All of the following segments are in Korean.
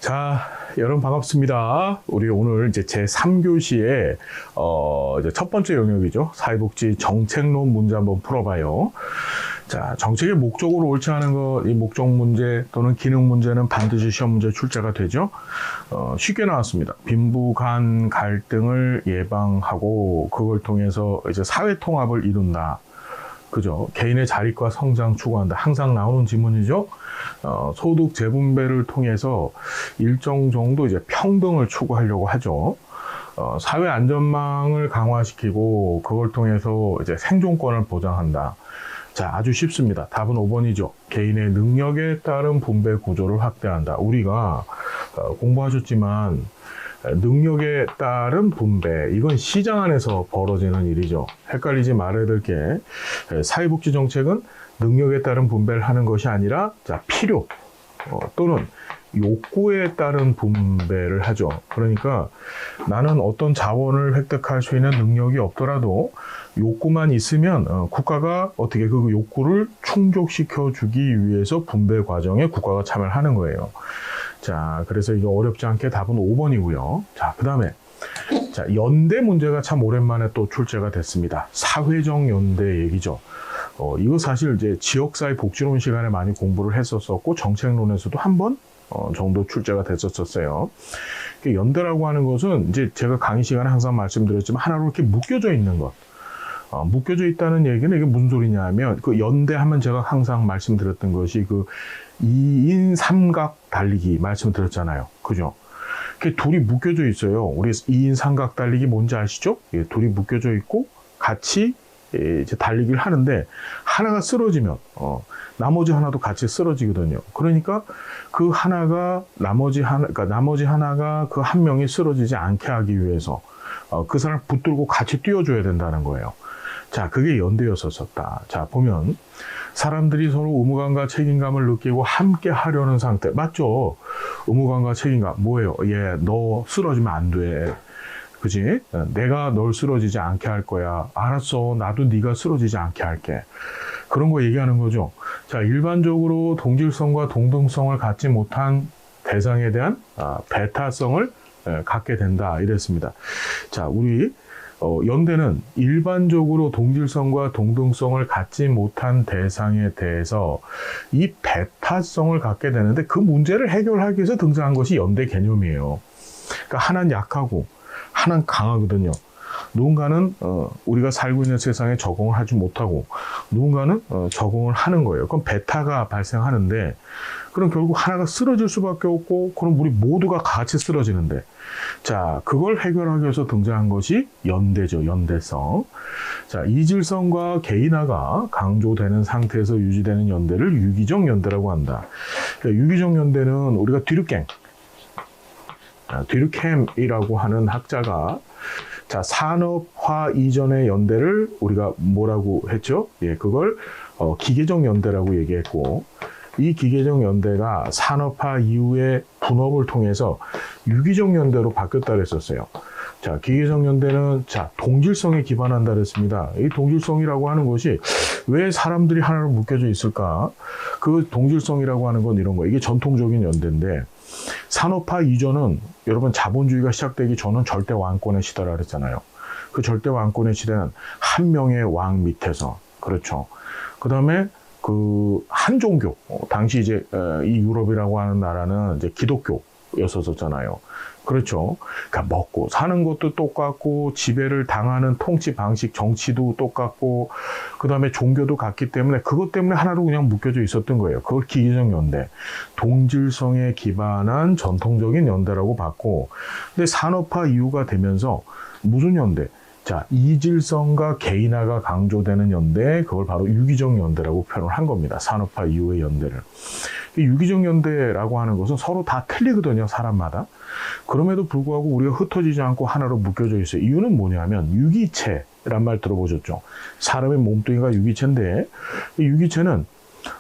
자, 여러분 반갑습니다. 우리 오늘 이제 제 3교시에 이제 첫 번째 영역이죠. 사회복지 정책론 문제 한번 풀어봐요. 자, 정책의 목적으로 옳지 않은 것, 이 목적 문제 또는 기능 문제는 반드시 시험 문제 출제가 되죠. 쉽게 나왔습니다. 빈부 간 갈등을 예방하고 그걸 통해서 이제 사회 통합을 이룬다. 그죠? 개인의 자립과 성장 추구한다. 항상 나오는 지문이죠. 소득 재분배를 통해서 일정 정도 이제 평등을 추구하려고 하죠. 사회 안전망을 강화시키고 그걸 통해서 이제 생존권을 보장한다. 자, 아주 쉽습니다. 답은 5번이죠. 개인의 능력에 따른 분배 구조를 확대한다. 우리가 공부하셨지만 능력에 따른 분배, 이건 시장 안에서 벌어지는 일이죠. 헷갈리지 말아야 될 게 사회복지 정책은 능력에 따른 분배를 하는 것이 아니라 필요 또는 욕구에 따른 분배를 하죠. 그러니까 나는 어떤 자원을 획득할 수 있는 능력이 없더라도 욕구만 있으면 국가가 어떻게 그 욕구를 충족시켜 주기 위해서 분배 과정에 국가가 참여를 하는 거예요. 자, 그래서 이거 어렵지 않게 답은 5번이고요. 자, 그 다음에 연대 문제가 참 오랜만에 또 출제가 됐습니다. 사회적 연대 얘기죠. 이거 사실 이제 지역사회 복지론 시간에 많이 공부를 했었었고 정책론에서도 한 번 정도 출제가 됐었어요. 연대라고 하는 것은 이제 제가 강의 시간에 항상 말씀드렸지만 하나로 이렇게 묶여져 있는 것. 묶여져 있다는 얘기는 이게 무슨 소리냐 하면 그 연대하면 제가 항상 말씀드렸던 것이 그 2인 삼각 달리기 말씀드렸잖아요. 그죠? 둘이 묶여져 있어요. 우리 2인 삼각 달리기 뭔지 아시죠? 예, 둘이 묶여져 있고 같이 이제 달리기를 하는데 하나가 쓰러지면 나머지 하나도 같이 쓰러지거든요. 그러니까 그 하나가 나머지 하나가 그 한 명이 쓰러지지 않게 하기 위해서 그 사람을 붙들고 같이 뛰어줘야 된다는 거예요. 자, 그게 연대였었다. 자, 보면 사람들이 서로 의무감과 책임감을 느끼고 함께 하려는 상태. 맞죠? 의무감과 책임감. 뭐예요? 너 쓰러지면 안 돼. 그지? 내가 널 쓰러지지 않게 할 거야. 알았어. 나도 네가 쓰러지지 않게 할게. 그런 거 얘기하는 거죠. 자, 일반적으로 동질성과 동등성을 갖지 못한 대상에 대한 배타성을 갖게 된다. 이랬습니다. 자, 우리 연대는 일반적으로 동질성과 동등성을 갖지 못한 대상에 대해서 이 배타성을 갖게 되는데 그 문제를 해결하기 위해서 등장한 것이 연대 개념이에요. 그러니까 하나는 약하고 하나는 강하거든요. 누군가는 우리가 살고 있는 세상에 적응을 하지 못하고 누군가는 적응을 하는 거예요. 그럼 배타가 발생하는데 그럼 결국 하나가 쓰러질 수밖에 없고 그럼 우리 모두가 같이 쓰러지는데 자, 그걸 해결하기 위해서 등장한 것이 연대죠. 연대성. 자, 이질성과 개인화가 강조되는 상태에서 유지되는 연대를 유기적 연대라고 한다. 유기적 연대는 우리가 뒤르켐이라고 하는 학자가 자, 산업화 이전의 연대를 우리가 뭐라고 했죠? 예, 그걸 기계적 연대라고 얘기했고 이 기계적 연대가 산업화 이후의 분업을 통해서 유기적 연대로 바뀌었다 그랬었어요. 자, 기계적 연대는 동질성에 기반한다 그랬습니다. 이 동질성이라고 하는 것이 왜 사람들이 하나로 묶여져 있을까? 그 동질성이라고 하는 건 이런 거예요. 이게 전통적인 연대인데 산업화 이전은 여러분 자본주의가 시작되기 전은 절대 왕권의 시대라 그랬잖아요. 그 절대 왕권의 시대는 한 명의 왕 밑에서 그렇죠. 그 다음에 그 한 종교 당시 이제 이 유럽이라고 하는 나라는 이제 기독교였었잖아요. 그렇죠. 그러니까 먹고 사는 것도 똑같고 지배를 당하는 통치 방식, 정치도 똑같고 그 다음에 종교도 같기 때문에 그것 때문에 하나로 그냥 묶여져 있었던 거예요. 그걸 기계적 연대, 동질성에 기반한 전통적인 연대라고 봤고 근데 산업화 이후가 되면서 무슨 연대? 자, 이질성과 개인화가 강조되는 연대, 그걸 바로 유기적 연대라고 표현을 한 겁니다. 산업화 이후의 연대를. 유기적 연대라고 하는 것은 서로 다 틀리거든요, 사람마다. 그럼에도 불구하고 우리가 흩어지지 않고 하나로 묶여져 있어요. 이유는 뭐냐면 유기체란 말 들어보셨죠? 사람의 몸뚱이가 유기체인데 이 유기체는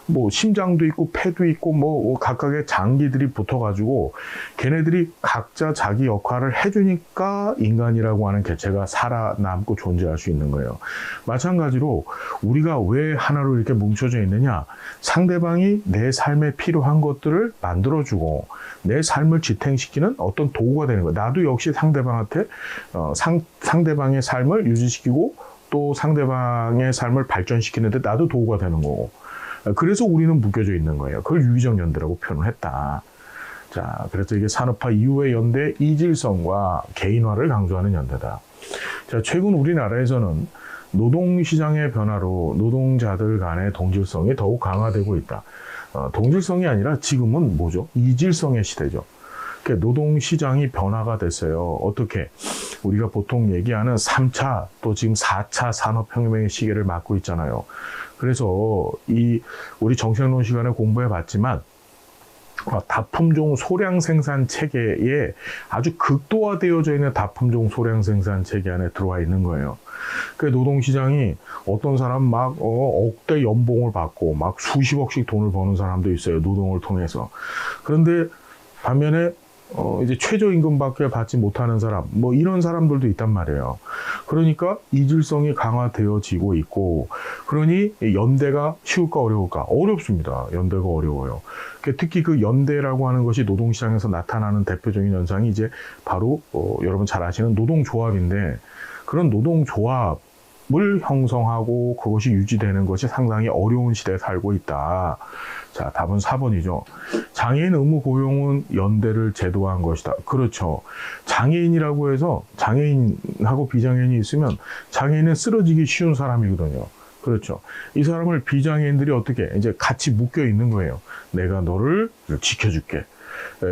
뭐 심장도 있고 폐도 있고 뭐 각각의 장기들이 붙어가지고 걔네들이 각자 자기 역할을 해주니까 인간이라고 하는 개체가 살아남고 존재할 수 있는 거예요. 마찬가지로 우리가 왜 하나로 이렇게 뭉쳐져 있느냐, 상대방이 내 삶에 필요한 것들을 만들어주고 내 삶을 지탱시키는 어떤 도구가 되는 거예요. 나도 역시 상대방한테 상대방의 삶을 유지시키고 또 상대방의 삶을 발전시키는데 나도 도구가 되는 거고, 그래서 우리는 묶여져 있는 거예요. 그걸 유기적 연대라고 표현을 했다. 자, 그래서 이게 산업화 이후의 연대, 이질성과 개인화를 강조하는 연대다. 자, 최근 우리나라에서는 노동시장의 변화로 노동자들 간의 동질성이 더욱 강화되고 있다. 동질성이 아니라 지금은 뭐죠? 이질성의 시대죠. 노동시장이 변화가 됐어요. 어떻게? 우리가 보통 얘기하는 3차 또 지금 4차 산업혁명의 시기를 맞고 있잖아요. 그래서 우리 정책론 시간에 공부해 봤지만 다품종 소량 생산 체계에 아주 극도화되어져 있는 다품종 소량 생산 체계 안에 들어와 있는 거예요. 그 노동시장이 어떤 사람 막 억대 연봉을 받고 막 수십억씩 돈을 버는 사람도 있어요. 노동을 통해서. 그런데 반면에 이제 최저임금밖에 받지 못하는 사람, 뭐 이런 사람들도 있단 말이에요. 그러니까 이질성이 강화되어지고 있고, 그러니 연대가 쉬울까 어려울까? 어렵습니다. 연대가 어려워요. 특히 그 연대라고 하는 것이 노동시장에서 나타나는 대표적인 현상이 이제 바로 여러분 잘 아시는 노동조합인데, 그런 노동조합을 형성하고 그것이 유지되는 것이 상당히 어려운 시대에 살고 있다. 자, 답은 4번이죠. 장애인 의무 고용은 연대를 제도화한 것이다. 그렇죠. 장애인이라고 해서 장애인하고 비장애인이 있으면 장애인은 쓰러지기 쉬운 사람이거든요. 그렇죠. 이 사람을 비장애인들이 어떻게 이제 같이 묶여 있는 거예요. 내가 너를 지켜줄게.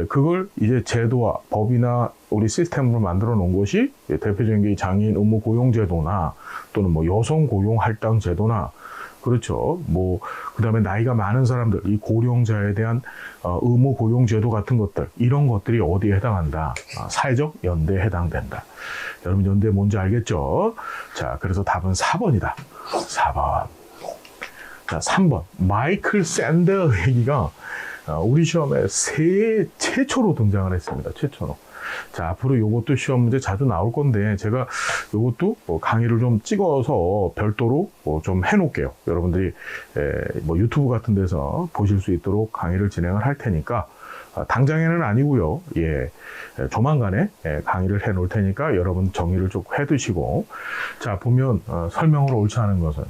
그걸 이제 제도와 법이나 우리 시스템으로 만들어 놓은 것이 대표적인 게 장애인 의무 고용 제도나 또는 뭐 여성 고용 할당 제도나, 그렇죠. 뭐 그다음에 나이가 많은 사람들, 이 고령자에 대한 의무 고용 제도 같은 것들, 이런 것들이 어디에 해당한다? 사회적 연대에 해당된다. 여러분 연대 뭔지 알겠죠? 자, 그래서 답은 4번이다. 4번. 자, 3번. 마이클 샌더 얘기가 우리 시험에 최초로 등장을 했습니다. 최초로. 자, 앞으로 요것도 시험 문제 자주 나올 건데, 제가 요것도 강의를 좀 찍어서 별도로 좀 해놓을게요. 여러분들이 뭐 유튜브 같은 데서 보실 수 있도록 강의를 진행을 할 테니까, 당장에는 아니고요. 예, 조만간에 강의를 해 놓을 테니까 여러분 정리를 좀 해두시고. 자, 보면 설명으로 옳지 않은 것은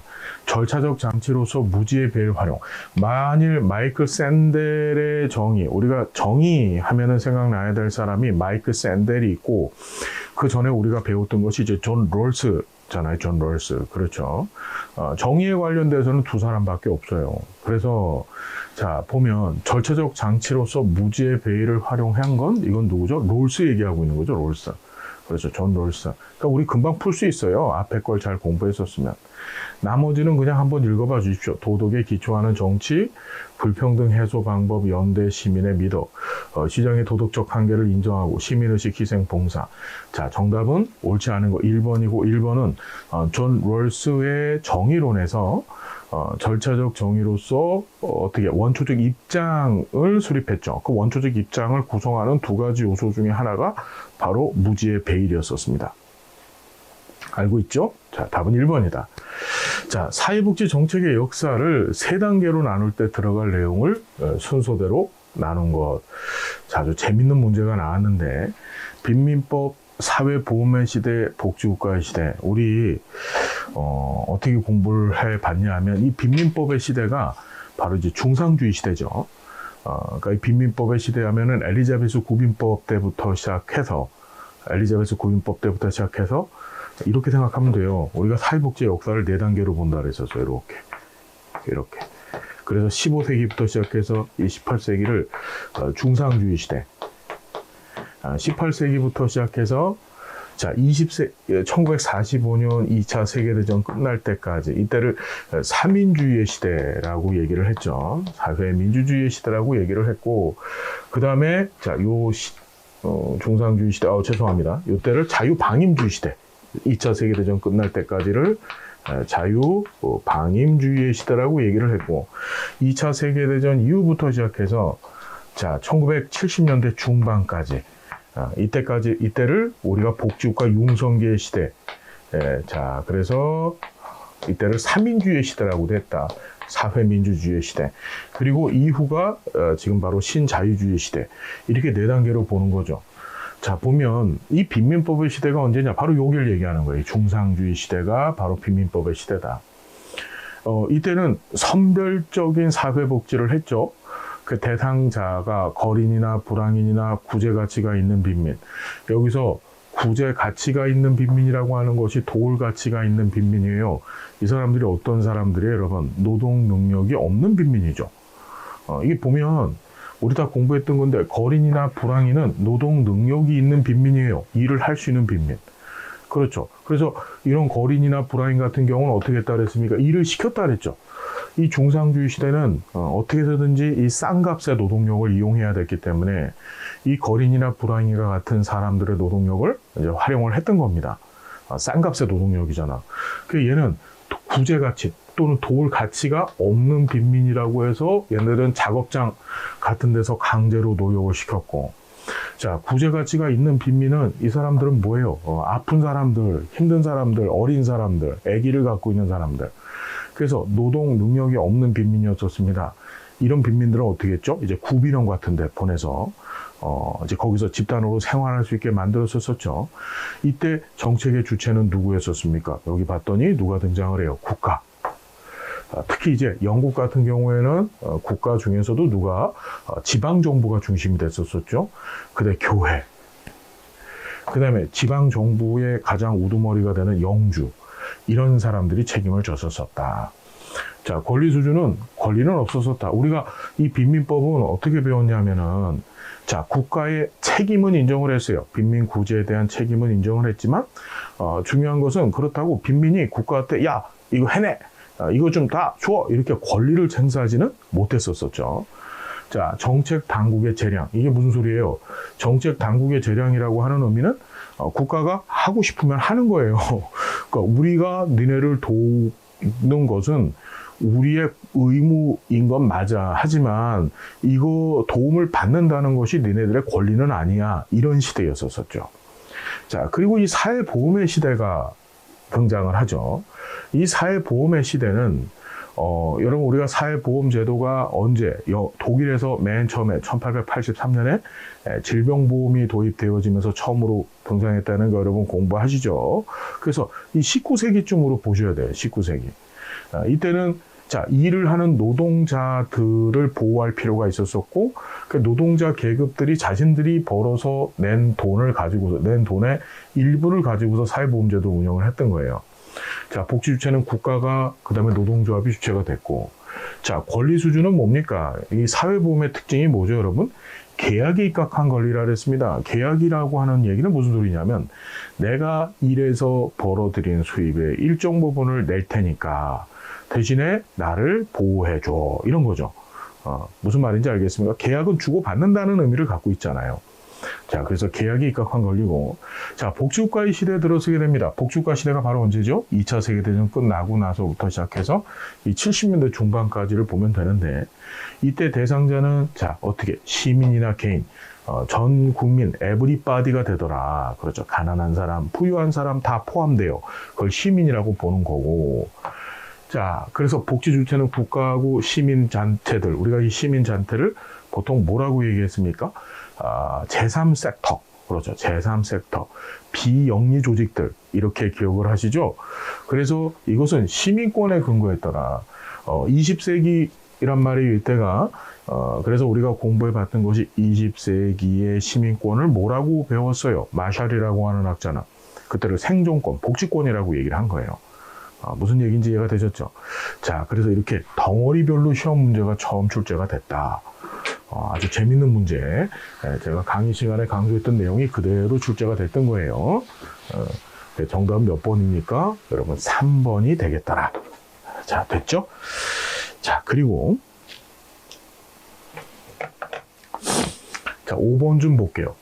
절차적 장치로서 무지의 배를 활용. 만일 마이클 샌델의 정의, 우리가 정의 하면은 생각나야 될 사람이 마이클 샌델이 있고, 그 전에 우리가 배웠던 것이 이제 존 롤스잖아요. 존 롤스. 그렇죠. 정의에 관련돼서는 두 사람밖에 없어요. 그래서 자, 보면 절차적 장치로서 무지의 배의를 활용한 건 이건 누구죠? 롤스 얘기하고 있는 거죠. 롤스. 그렇죠. 존 롤스. 그러니까 우리 금방 풀 수 있어요. 앞에 걸 잘 공부했었으면. 나머지는 그냥 한번 읽어봐 주십시오. 도덕에 기초하는 정치, 불평등 해소 방법, 연대, 시민의 미덕, 시장의 도덕적 한계를 인정하고 시민의식, 희생, 봉사. 자, 정답은 옳지 않은 거 1번이고, 1번은 존 롤스의 정의론에서 절차적 정의로서 어떻게 원초적 입장을 수립했죠. 그 원초적 입장을 구성하는 두 가지 요소 중에 하나가 바로 무지의 배일이었었습니다. 알고 있죠? 자, 답은 1번이다. 자, 사회복지 정책의 역사를 세 단계로 나눌 때 들어갈 내용을 순서대로 나눈 것. 자, 아주 재밌는 문제가 나왔는데, 빈민법, 사회보험의 시대, 복지국가의 시대. 우리 어떻게 공부를 해봤냐 하면, 이 빈민법의 시대가 바로 이제 중상주의 시대죠. 그러니까 이 빈민법의 시대 하면은 엘리자베스 구빈법 때부터 시작해서 이렇게 생각하면 돼요. 우리가 사회복지의 역사를 4단계로 본다 그랬었어요. 이렇게. 그래서 15세기부터 시작해서 이 18세기를 중상주의 시대, 18세기부터 시작해서 자, 1945년 2차 세계대전 끝날 때까지, 이때를 사민주의의 시대라고 얘기를 했죠. 사회 민주주의의 시대라고 얘기를 했고, 그 다음에 자, 중상주의 시대, 죄송합니다. 이때를 자유방임주의 시대, 2차 세계대전 끝날 때까지를 자유 방임주의의 시대라고 얘기를 했고 2차 세계대전 이후부터 시작해서 자 1970년대 중반까지 이때를 우리가 복지국가 융성기의 시대 자 그래서 이때를 사민주의의 시대라고도 했다. 사회민주주의의 시대. 그리고 이후가 지금 바로 신자유주의 시대. 이렇게 네 단계로 보는 거죠. 자, 보면 이 빈민법의 시대가 언제냐? 바로 요걸 얘기하는 거예요. 중상주의 시대가 바로 빈민법의 시대다. 이때는 선별적인 사회복지를 했죠. 그 대상자가 거린이나 불황인이나 구제 가치가 있는 빈민. 여기서 구제 가치가 있는 빈민이라고 하는 것이 도울 가치가 있는 빈민이에요. 이 사람들이 어떤 사람들이에요, 여러분? 노동 능력이 없는 빈민이죠. 이게 보면 우리 다 공부했던 건데 거린이나 불황인은 노동 능력이 있는 빈민이에요. 일을 할 수 있는 빈민. 그렇죠. 그래서 이런 거린이나 불황인 같은 경우는 어떻게 했다 그랬습니까? 일을 시켰다 그랬죠. 이 중상주의 시대는 어떻게 해서든지 이 싼 값의 노동력을 이용해야 됐기 때문에 이 거린이나 불황이와 같은 사람들의 노동력을 이제 활용을 했던 겁니다. 싼 값의 노동력이잖아. 그 얘는 구제 가치 또는 도울 가치가 없는 빈민이라고 해서 얘네들은 작업장 같은 데서 강제로 노역을 시켰고 자 구제 가치가 있는 빈민은 이 사람들은 뭐예요? 아픈 사람들, 힘든 사람들, 어린 사람들, 아기를 갖고 있는 사람들. 그래서 노동 능력이 없는 빈민이었었습니다. 이런 빈민들은 어떻게 했죠? 이제 구비령 같은 데 보내서 이제 거기서 집단으로 생활할 수 있게 만들었었죠. 이때 정책의 주체는 누구였었습니까? 여기 봤더니 누가 등장을 해요? 국가. 특히 이제 영국 같은 경우에는 국가 중에서도 누가 지방 정부가 중심이 됐었죠. 그다음에 교회. 그다음에 지방 정부의 가장 우두머리가 되는 영주. 이런 사람들이 책임을 졌었다. 자, 권리 수준은 권리는 없었었다. 우리가 이 빈민법은 어떻게 배웠냐면은 자, 국가의 책임은 인정을 했어요. 빈민 구제에 대한 책임은 인정을 했지만 중요한 것은 그렇다고 빈민이 국가한테 야, 이거 해내. 이거 좀 다 줘. 이렇게 권리를 행사하지는 못했었죠. 자, 정책 당국의 재량. 이게 무슨 소리예요? 정책 당국의 재량이라고 하는 의미는 국가가 하고 싶으면 하는 거예요. 그러니까 우리가 니네를 도우는 것은 우리의 의무인 건 맞아. 하지만 이거 도움을 받는다는 것이 니네들의 권리는 아니야. 이런 시대였었죠. 자, 그리고 이 사회보험의 시대가 등장을 하죠. 이 사회보험의 시대는 여러분 우리가 사회보험 제도가 언제 독일에서 맨 처음에 1883년에 질병보험이 도입되어지면서 처음으로 등장했다는 거 여러분 공부하시죠. 그래서 이 19세기쯤으로 보셔야 돼요. 19세기. 이때는 자 일을 하는 노동자들을 보호할 필요가 있었었고 그 노동자 계급들이 자신들이 벌어서 낸 돈의 일부를 가지고서 사회보험제도 운영을 했던 거예요. 자, 복지 주체는 국가가 그다음에 노동조합이 주체가 됐고 자, 권리 수준은 뭡니까? 이 사회보험의 특징이 뭐죠, 여러분? 계약에 입각한 권리라 그랬습니다. 계약이라고 하는 얘기는 무슨 소리냐면 내가 일해서 벌어들인 수입의 일정 부분을 낼 테니까 대신에 나를 보호해줘. 이런 거죠. 무슨 말인지 알겠습니까? 계약은 주고받는다는 의미를 갖고 있잖아요. 자, 그래서 계약이 입각한 권리고 자, 복지국가의 시대에 들어서게 됩니다. 복지국가 시대가 바로 언제죠? 2차 세계대전 끝나고 나서부터 시작해서 이 70년대 중반까지를 보면 되는데 이때 대상자는 자, 어떻게 시민이나 개인 전 국민 에브리바디가 되더라. 그렇죠. 가난한 사람, 부유한 사람 다 포함돼요. 그걸 시민이라고 보는 거고 자, 그래서 복지 주체는 국가하고 시민단체들, 우리가 이 시민단체를 보통 뭐라고 얘기했습니까? 제3섹터, 그렇죠. 제3섹터, 비영리 조직들, 이렇게 기억을 하시죠? 그래서 이것은 시민권에 근거했더라. 20세기란 말이 이때가, 그래서 우리가 공부해 봤던 것이 20세기의 시민권을 뭐라고 배웠어요? 마샬이라고 하는 학자는. 그때를 생존권, 복지권이라고 얘기를 한 거예요. 무슨 얘기인지 이해가 되셨죠? 자, 그래서 이렇게 덩어리별로 시험 문제가 처음 출제가 됐다. 아주 재밌는 문제. 제가 강의 시간에 강조했던 내용이 그대로 출제가 됐던 거예요. 정답은 몇 번입니까? 여러분 3번이 되겠더라. 자, 됐죠? 자, 그리고 자, 5번 좀 볼게요.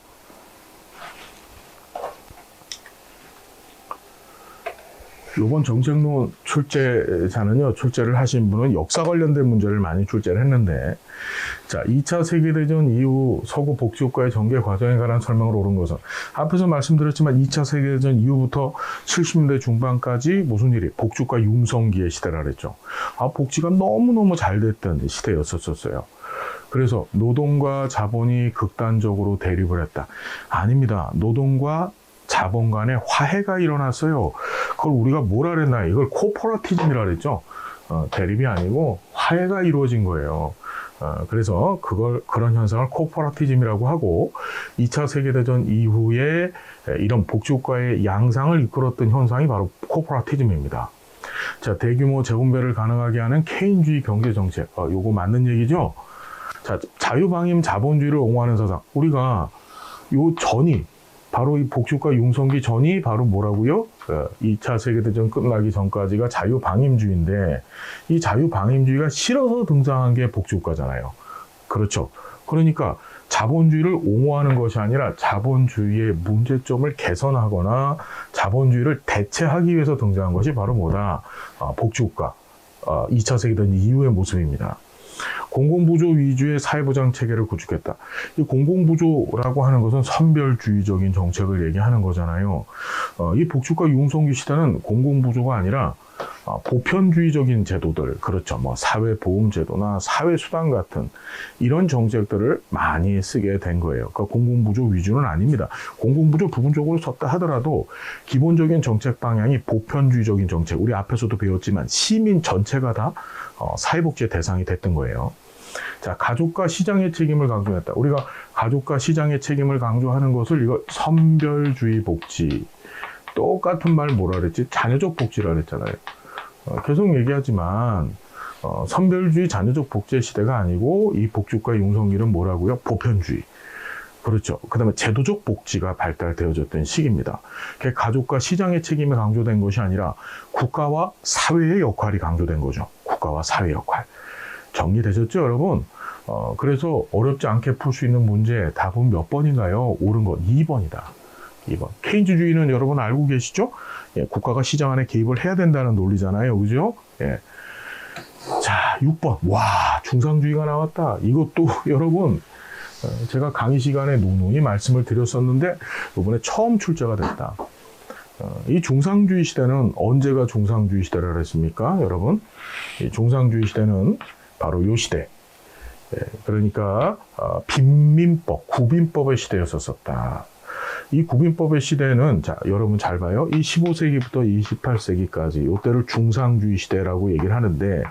이번 정책론 출제를 하신 분은 역사 관련된 문제를 많이 출제를 했는데, 자, 2차 세계대전 이후 서구 복지국가의 전개 과정에 관한 설명을 옳은 것은, 앞에서 말씀드렸지만 2차 세계대전 이후부터 70년대 중반까지 무슨 일이 복지국가 융성기의 시대라 그랬죠. 복지가 너무너무 잘 됐던 시대였었어요. 그래서 노동과 자본이 극단적으로 대립을 했다. 아닙니다. 노동과 자본 간에 화해가 일어났어요. 그걸 우리가 뭐라 그랬나? 이걸 코퍼러티즘이라 그랬죠. 대립이 아니고 화해가 이루어진 거예요. 그래서 그런 현상을 코퍼러티즘이라고 하고, 2차 세계대전 이후에 이런 복지국가의 양상을 이끌었던 현상이 바로 코퍼러티즘입니다. 자, 대규모 재분배를 가능하게 하는 케인주의 경제정책. 요거 맞는 얘기죠? 자, 자유방임 자본주의를 옹호하는 사상. 우리가 요 전이, 바로 이 복지국가 융성기 전이 바로 뭐라고요? 2차 세계대전 끝나기 전까지가 자유방임주의인데, 이 자유방임주의가 싫어서 등장한 게 복지국가잖아요. 그렇죠. 그러니까 자본주의를 옹호하는 것이 아니라 자본주의의 문제점을 개선하거나 자본주의를 대체하기 위해서 등장한 것이 바로 뭐다? 복지국가. 2차 세계대전 이후의 모습입니다. 공공부조 위주의 사회보장 체계를 구축했다. 이 공공부조라고 하는 것은 선별주의적인 정책을 얘기하는 거잖아요. 이 복지국가 융성기 시대는 공공부조가 아니라 보편주의적인 제도들, 그렇죠. 뭐 사회보험제도나 사회수당 같은 이런 정책들을 많이 쓰게 된 거예요. 그러니까 공공부조 위주는 아닙니다. 공공부조 부분적으로 썼다 하더라도 기본적인 정책 방향이 보편주의적인 정책, 우리 앞에서도 배웠지만 시민 전체가 다 사회복지의 대상이 됐던 거예요. 자, 가족과 시장의 책임을 강조했다. 우리가 가족과 시장의 책임을 강조하는 것을 이거 선별주의 복지, 똑같은 말 뭐라 그랬지? 자녀적 복지라 그랬잖아요. 계속 얘기하지만 선별주의 자녀적 복지의 시대가 아니고, 이 복지국가 융성기는 뭐라고요? 보편주의. 그렇죠. 그 다음에 제도적 복지가 발달되어졌던 시기입니다. 가족과 시장의 책임이 강조된 것이 아니라 국가와 사회의 역할이 강조된 거죠. 국가와 사회 역할. 정리되셨죠, 여러분? 그래서 어렵지 않게 풀 수 있는 문제 답은 몇 번인가요? 옳은 것 2번이다. 2번. 케인즈주의는 여러분 알고 계시죠? 예, 국가가 시장 안에 개입을 해야 된다는 논리잖아요. 그죠? 예. 자, 6번. 와, 중상주의가 나왔다. 이것도 여러분, 제가 강의 시간에 누누이 말씀을 드렸었는데, 이번에 처음 출제가 됐다. 이 중상주의 시대는 언제가 중상주의 시대라 그랬습니까? 여러분, 이 중상주의 시대는 바로 이 시대. 예, 그러니까 빈민법, 구빈법의 시대였었다. 이 구빈법의 시대는, 자, 여러분 잘 봐요. 이 15세기부터 28세기까지 이때를 중상주의 시대라고 얘기를 하는데,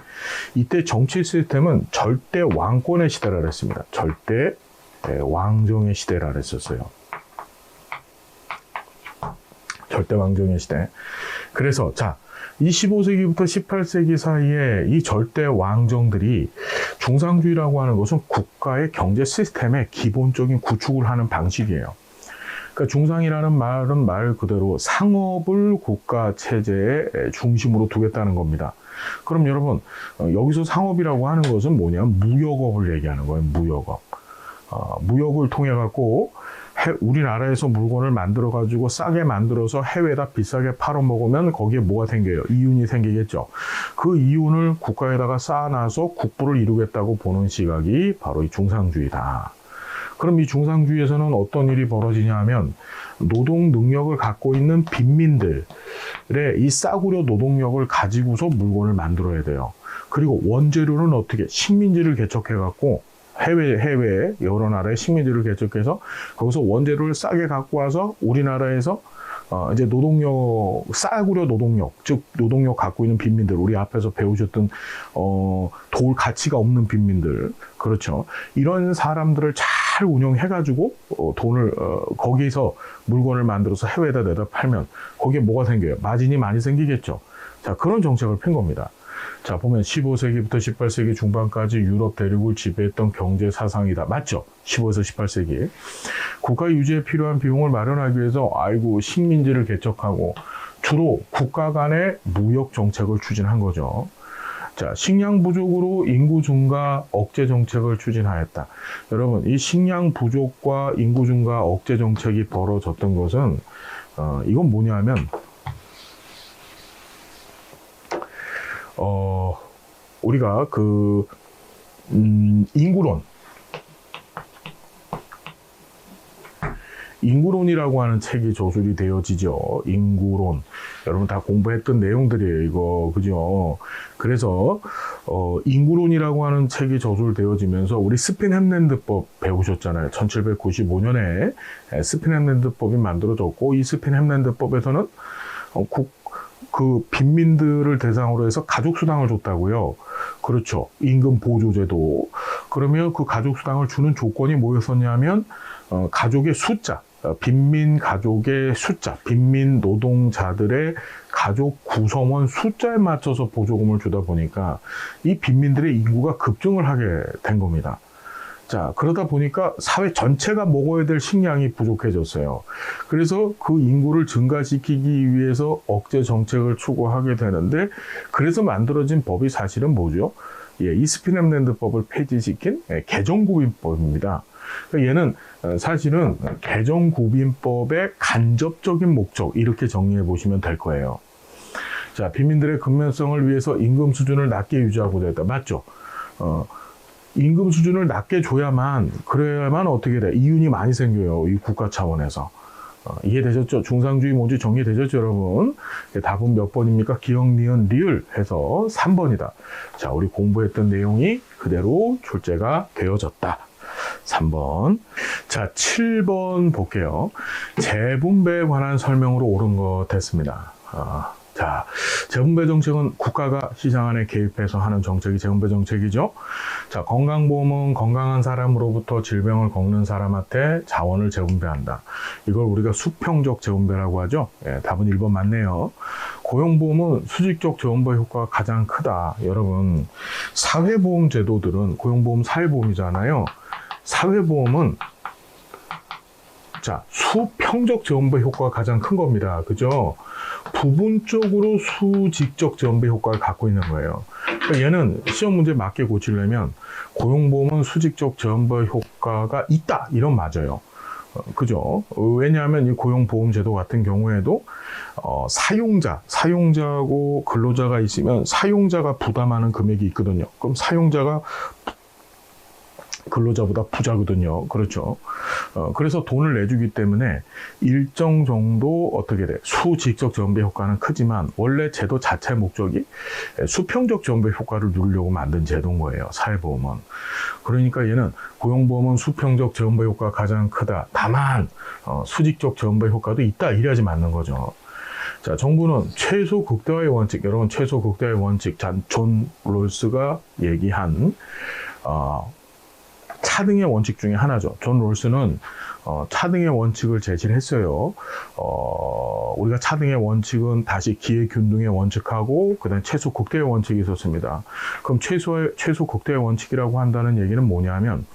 이때 정치 시스템은 절대 왕권의 시대라 그랬습니다. 절대 왕정의 시대라 그랬었어요. 절대 왕정의 시대. 그래서 자, 이 15세기부터 18세기 사이에 이 절대 왕정들이, 중상주의라고 하는 것은 국가의 경제 시스템의 기본적인 구축을 하는 방식이에요. 그러니까 중상이라는 말은 말 그대로 상업을 국가 체제의 중심으로 두겠다는 겁니다. 그럼 여러분, 여기서 상업이라고 하는 것은 뭐냐면 무역업을 얘기하는 거예요. 무역업. 무역을 통해 갖고 우리나라에서 물건을 만들어 가지고 싸게 만들어서 해외에다 비싸게 팔아 먹으면 거기에 뭐가 생겨요? 이윤이 생기겠죠. 그 이윤을 국가에다가 쌓아놔서 국부를 이루겠다고 보는 시각이 바로 이 중상주의다. 그럼 이 중상주의에서는 어떤 일이 벌어지냐 하면, 노동 능력을 갖고 있는 빈민들의 이 싸구려 노동력을 가지고서 물건을 만들어야 돼요. 그리고 원재료는 어떻게? 식민지를 개척해 갖고 해외 여러 나라의 식민지를 개척해서 거기서 원재료를 싸게 갖고 와서 우리나라에서 이제 노동력, 싸구려 노동력, 즉 노동력 갖고 있는 빈민들, 우리 앞에서 배우셨던 도울 가치가 없는 빈민들, 그렇죠. 이런 사람들을 잘 운영해가지고 돈을 거기서 물건을 만들어서 해외에다 내다 팔면 거기에 뭐가 생겨요? 마진이 많이 생기겠죠. 자, 그런 정책을 핀 겁니다. 자, 보면 15세기부터 18세기 중반까지 유럽 대륙을 지배했던 경제 사상이다. 맞죠? 15에서 18세기. 국가 유지에 필요한 비용을 마련하기 위해서 식민지를 개척하고 주로 국가 간의 무역 정책을 추진한 거죠. 자, 식량 부족으로 인구 증가 억제 정책을 추진하였다. 여러분, 이 식량 부족과 인구 증가 억제 정책이 벌어졌던 것은 이건 뭐냐면, 우리가 인구론이라고 하는 책이 저술이 되어지죠. 인구론. 여러분 다 공부했던 내용들이에요, 이거. 그죠? 그래서, 인구론이라고 하는 책이 저술되어지면서 우리 스핀-햄랜드법 배우셨잖아요. 1795년에 스핀-햄랜드법이 만들어졌고, 이 스핀-햄랜드법에서는 그 빈민들을 대상으로 해서 가족수당을 줬다고요. 그렇죠. 임금 보조제도. 그러면 그 가족수당을 주는 조건이 뭐였었냐면, 가족의 숫자, 빈민 가족의 숫자, 빈민 노동자들의 가족 구성원 숫자에 맞춰서 보조금을 주다 보니까 이 빈민들의 인구가 급증을 하게 된 겁니다. 자, 그러다 보니까 사회 전체가 먹어야 될 식량이 부족해졌어요. 그래서 그 인구를 증가시키기 위해서 억제 정책을 추구하게 되는데, 그래서 만들어진 법이 사실은 뭐죠? 이 스핀-햄랜드법을 폐지시킨 개정구빈법입니다. 얘는 사실은 개정구빈법의 간접적인 목적, 이렇게 정리해 보시면 될 거예요. 자, 빈민들의 근면성을 위해서 임금 수준을 낮게 유지하고자 했다. 맞죠? 임금 수준을 낮게 줘야만, 그래야만 어떻게 돼? 이윤이 많이 생겨요. 이 국가 차원에서. 이해되셨죠? 중상주의 뭔지 정리되셨죠, 여러분? 답은 몇 번입니까? 기억, 니은, 리을 해서 3번이다. 자, 우리 공부했던 내용이 그대로 출제가 되어졌다. 3번. 자, 7번 볼게요. 재분배에 관한 설명으로 옳은 것 됐습니다. 자, 재분배 정책은 국가가 시장 안에 개입해서 하는 정책이 재분배 정책이죠. 자, 건강보험은 건강한 사람으로부터 질병을 겪는 사람한테 자원을 재분배한다. 이걸 우리가 수평적 재분배라고 하죠. 예, 답은 1번 맞네요. 고용보험은 수직적 재분배 효과가 가장 크다. 여러분, 사회보험 제도들은 고용보험 사회보험이잖아요. 사회보험은 자, 수평적 재분배 효과가 가장 큰 겁니다. 그죠? 부분적으로 수직적 재분배 효과를 갖고 있는 거예요. 그러니까 얘는 시험 문제 맞게 고치려면 고용보험은 수직적 재분배 효과가 있다. 이런 맞아요. 그죠? 왜냐하면 이 고용보험제도 같은 경우에도 사용자하고 근로자가 있으면 사용자가 부담하는 금액이 있거든요. 그럼 사용자가 근로자보다 부자거든요. 그렇죠. 그래서 돈을 내주기 때문에 일정 정도 어떻게 돼? 수직적 재분배 효과는 크지만 원래 제도 자체 목적이 수평적 재분배 효과를 누리려고 만든 제도인 거예요. 사회보험은. 그러니까 얘는 고용보험은 수평적 재분배 효과가 가장 크다. 다만 수직적 재분배 효과도 있다. 이래야지 맞는 거죠. 자, 정부는 최소 극대화의 원칙, 여러분 최소 극대화의 원칙, 존 롤스가 얘기한 차등의 원칙 중에 하나죠. 존 롤스는 차등의 원칙을 제시를 했어요. 우리가 차등의 원칙은 다시 기회균등의 원칙하고 그다음 최소 극대화의 원칙이 있었습니다. 그럼 최소 극대화의 원칙이라고 한다는 얘기는 뭐냐면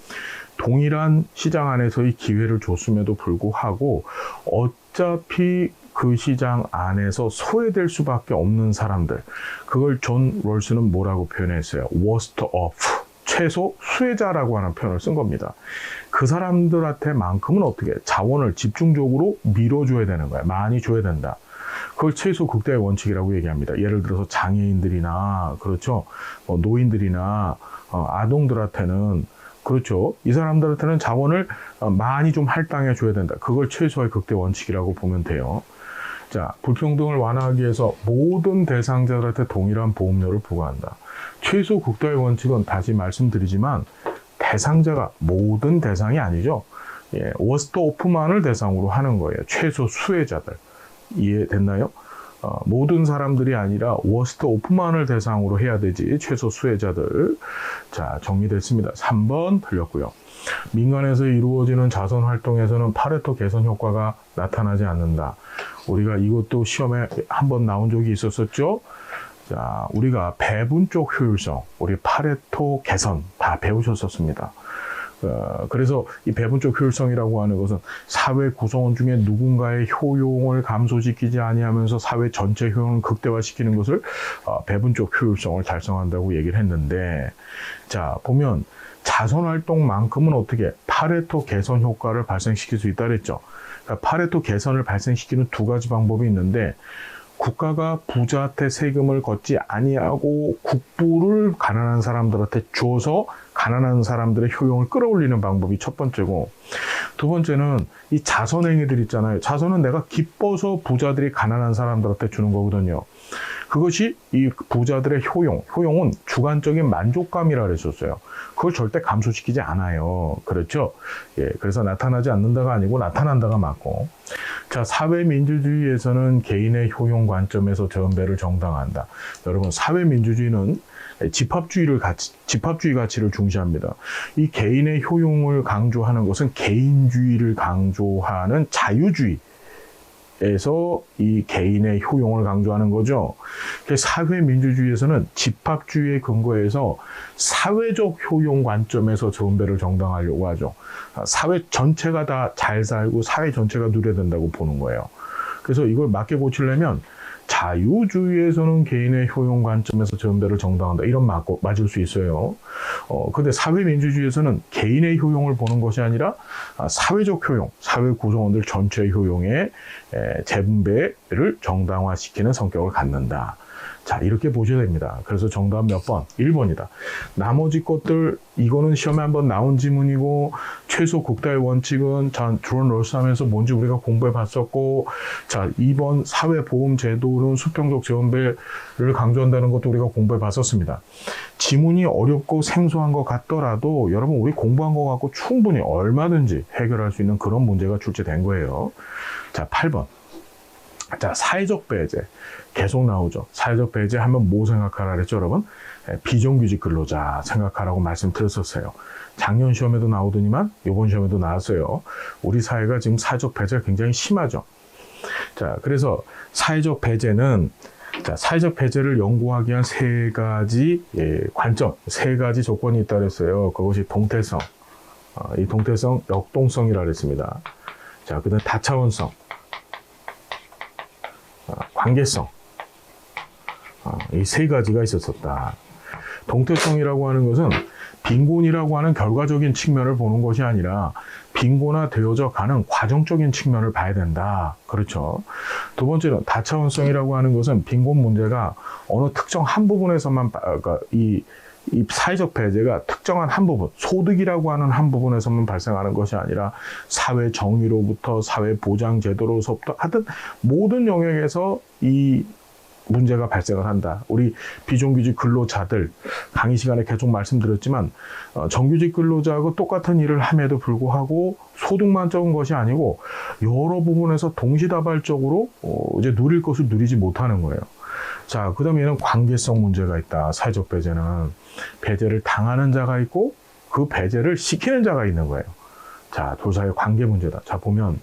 동일한 시장 안에서의 기회를 줬음에도 불구하고 어차피 그 시장 안에서 소외될 수밖에 없는 사람들, 그걸 존 롤스는 뭐라고 표현했어요? worst off. 최소 수혜자라고 하는 표현을 쓴 겁니다. 그 사람들한테만큼은 어떻게 자원을 집중적으로 밀어줘야 되는 거야. 많이 줘야 된다. 그걸 최소 극대화의 원칙이라고 얘기합니다. 예를 들어서 장애인들이나 그렇죠, 노인들이나 아동들한테는 그렇죠, 이 사람들한테는 자원을 많이 좀 할당해 줘야 된다. 그걸 최소의 극대 원칙이라고 보면 돼요. 자, 불평등을 완화하기 위해서 모든 대상자들한테 동일한 보험료를 부과한다. 최소 극대화의 원칙은 다시 말씀드리지만 대상자가 모든 대상이 아니죠. 예, 워스트 오프만을 대상으로 하는 거예요. 최소 수혜자들. 이해됐나요? 모든 사람들이 아니라 워스트 오프만을 대상으로 해야 되지. 최소 수혜자들. 자, 정리됐습니다. 3번 틀렸고요. 민간에서 이루어지는 자선 활동에서는 파레토 개선 효과가 나타나지 않는다. 우리가 이것도 시험에 한번 나온 적이 있었었죠. 자, 우리가 배분적 효율성, 우리 파레토 개선 다 배우셨었습니다. 그래서 이 배분적 효율성이라고 하는 것은 사회 구성원 중에 누군가의 효용을 감소시키지 아니하면서 사회 전체 효용을 극대화시키는 것을 배분적 효율성을 달성한다고 얘기를 했는데, 자, 보면 자선활동만큼은 어떻게 파레토 개선 효과를 발생시킬 수 있다 그랬죠. 그러니까 파레토 개선을 발생시키는 두 가지 방법이 있는데, 국가가 부자한테 세금을 걷지 아니하고 국부를 가난한 사람들한테 줘서 가난한 사람들의 효용을 끌어올리는 방법이 첫 번째고, 두 번째는 이 자선행위들 있잖아요. 자선은 내가 기뻐서 부자들이 가난한 사람들한테 주는 거거든요. 그것이 이 부자들의 효용은 주관적인 만족감이라 그랬었어요. 그걸 절대 감소시키지 않아요. 그렇죠? 예, 그래서 나타나지 않는다가 아니고 나타난다가 맞고. 자, 사회민주주의에서는 개인의 효용 관점에서 전배를 정당화한다. 여러분, 사회민주주의는 집합주의 가치를 중시합니다. 이 개인의 효용을 강조하는 것은 개인주의를 강조하는 자유주의에서 이 개인의 효용을 강조하는 거죠. 사회민주주의에서는 집합주의에 근거해서 사회적 효용 관점에서 전배를 정당하려고 하죠. 사회 전체가 다 잘 살고 사회 전체가 누려야 된다고 보는 거예요. 그래서 이걸 맞게 고치려면 자유주의에서는 개인의 효용 관점에서 전배를 정당한다. 이런 맞을 수 있어요. 근데 사회민주주의에서는 개인의 효용을 보는 것이 아니라 사회적 효용, 사회 구성원들 전체의 효용의 재분배를 정당화시키는 성격을 갖는다. 자, 이렇게 보셔야 됩니다. 그래서 정답 몇 번? 1번이다. 나머지 것들, 이거는 시험에 한번 나온 지문이고, 최소 국가의 원칙은 주론 롤스하면서 뭔지 우리가 공부해 봤었고, 자, 2번 사회보험제도는 수평적 재원배를 강조한다는 것도 우리가 공부해 봤었습니다. 지문이 어렵고 생소한 것 같더라도 여러분 우리 공부한 것 같고 충분히 얼마든지 해결할 수 있는 그런 문제가 출제된 거예요. 자, 8번. 자, 사회적 배제. 계속 나오죠. 사회적 배제 하면 뭐 생각하라 그랬죠, 여러분? 비정규직 근로자 생각하라고 말씀드렸었어요. 작년 시험에도 나오더니만 이번 시험에도 나왔어요. 우리 사회가 지금 사회적 배제가 굉장히 심하죠. 자, 그래서 사회적 배제는 사회적 배제를 연구하기 위한 세 가지 관점, 세 가지 조건이 있다고 했어요. 그것이 동태성, 이 동태성, 역동성이라고 했습니다. 자, 그다음 다차원성, 관계성, 이 세 가지가 있었다. 동태성이라고 하는 것은 빈곤이라고 하는 결과적인 측면을 보는 것이 아니라 빈곤화되어져 가는 과정적인 측면을 봐야 된다. 그렇죠. 두 번째는 다차원성이라고 하는 것은 빈곤 문제가 어느 특정 한 부분에서만, 그러니까 이 사회적 배제가 특정한 한 부분, 소득이라고 하는 한 부분에서만 발생하는 것이 아니라 사회 정의로부터 사회 보장 제도로서부터 하여튼 모든 영역에서 이 문제가 발생을 한다. 우리 비정규직 근로자들 강의 시간에 계속 말씀드렸지만 정규직 근로자하고 똑같은 일을 함에도 불구하고 소득만 적은 것이 아니고 여러 부분에서 동시다발적으로 이제 누릴 것을 누리지 못하는 거예요. 자, 그 다음에 얘는 관계성 문제가 있다. 사회적 배제는 배제를 당하는 자가 있고 그 배제를 시키는 자가 있는 거예요. 자, 둘 사이의 관계 문제다. 자, 보면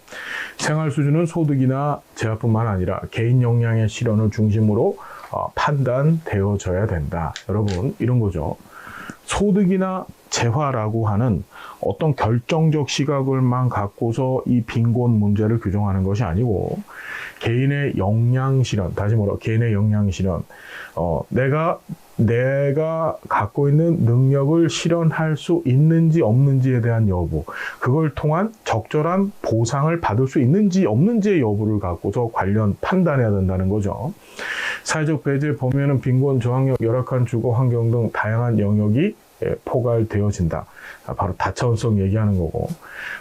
생활 수준은 소득이나 재화뿐만 아니라 개인 역량의 실현을 중심으로 판단되어져야 된다. 여러분, 이런 거죠. 소득이나 재화라고 하는 어떤 결정적 시각을만 갖고서 이 빈곤 문제를 규정하는 것이 아니고 개인의 역량 실현, 다시 말해 개인의 역량 실현, 내가 갖고 있는 능력을 실현할 수 있는지 없는지에 대한 여부, 그걸 통한 적절한 보상을 받을 수 있는지 없는지의 여부를 갖고서 관련 판단해야 된다는 거죠. 사회적 배제 범위에는 빈곤, 저항력, 열악한 주거 환경 등 다양한 영역이 포괄되어진다. 바로 다차원성 얘기하는 거고,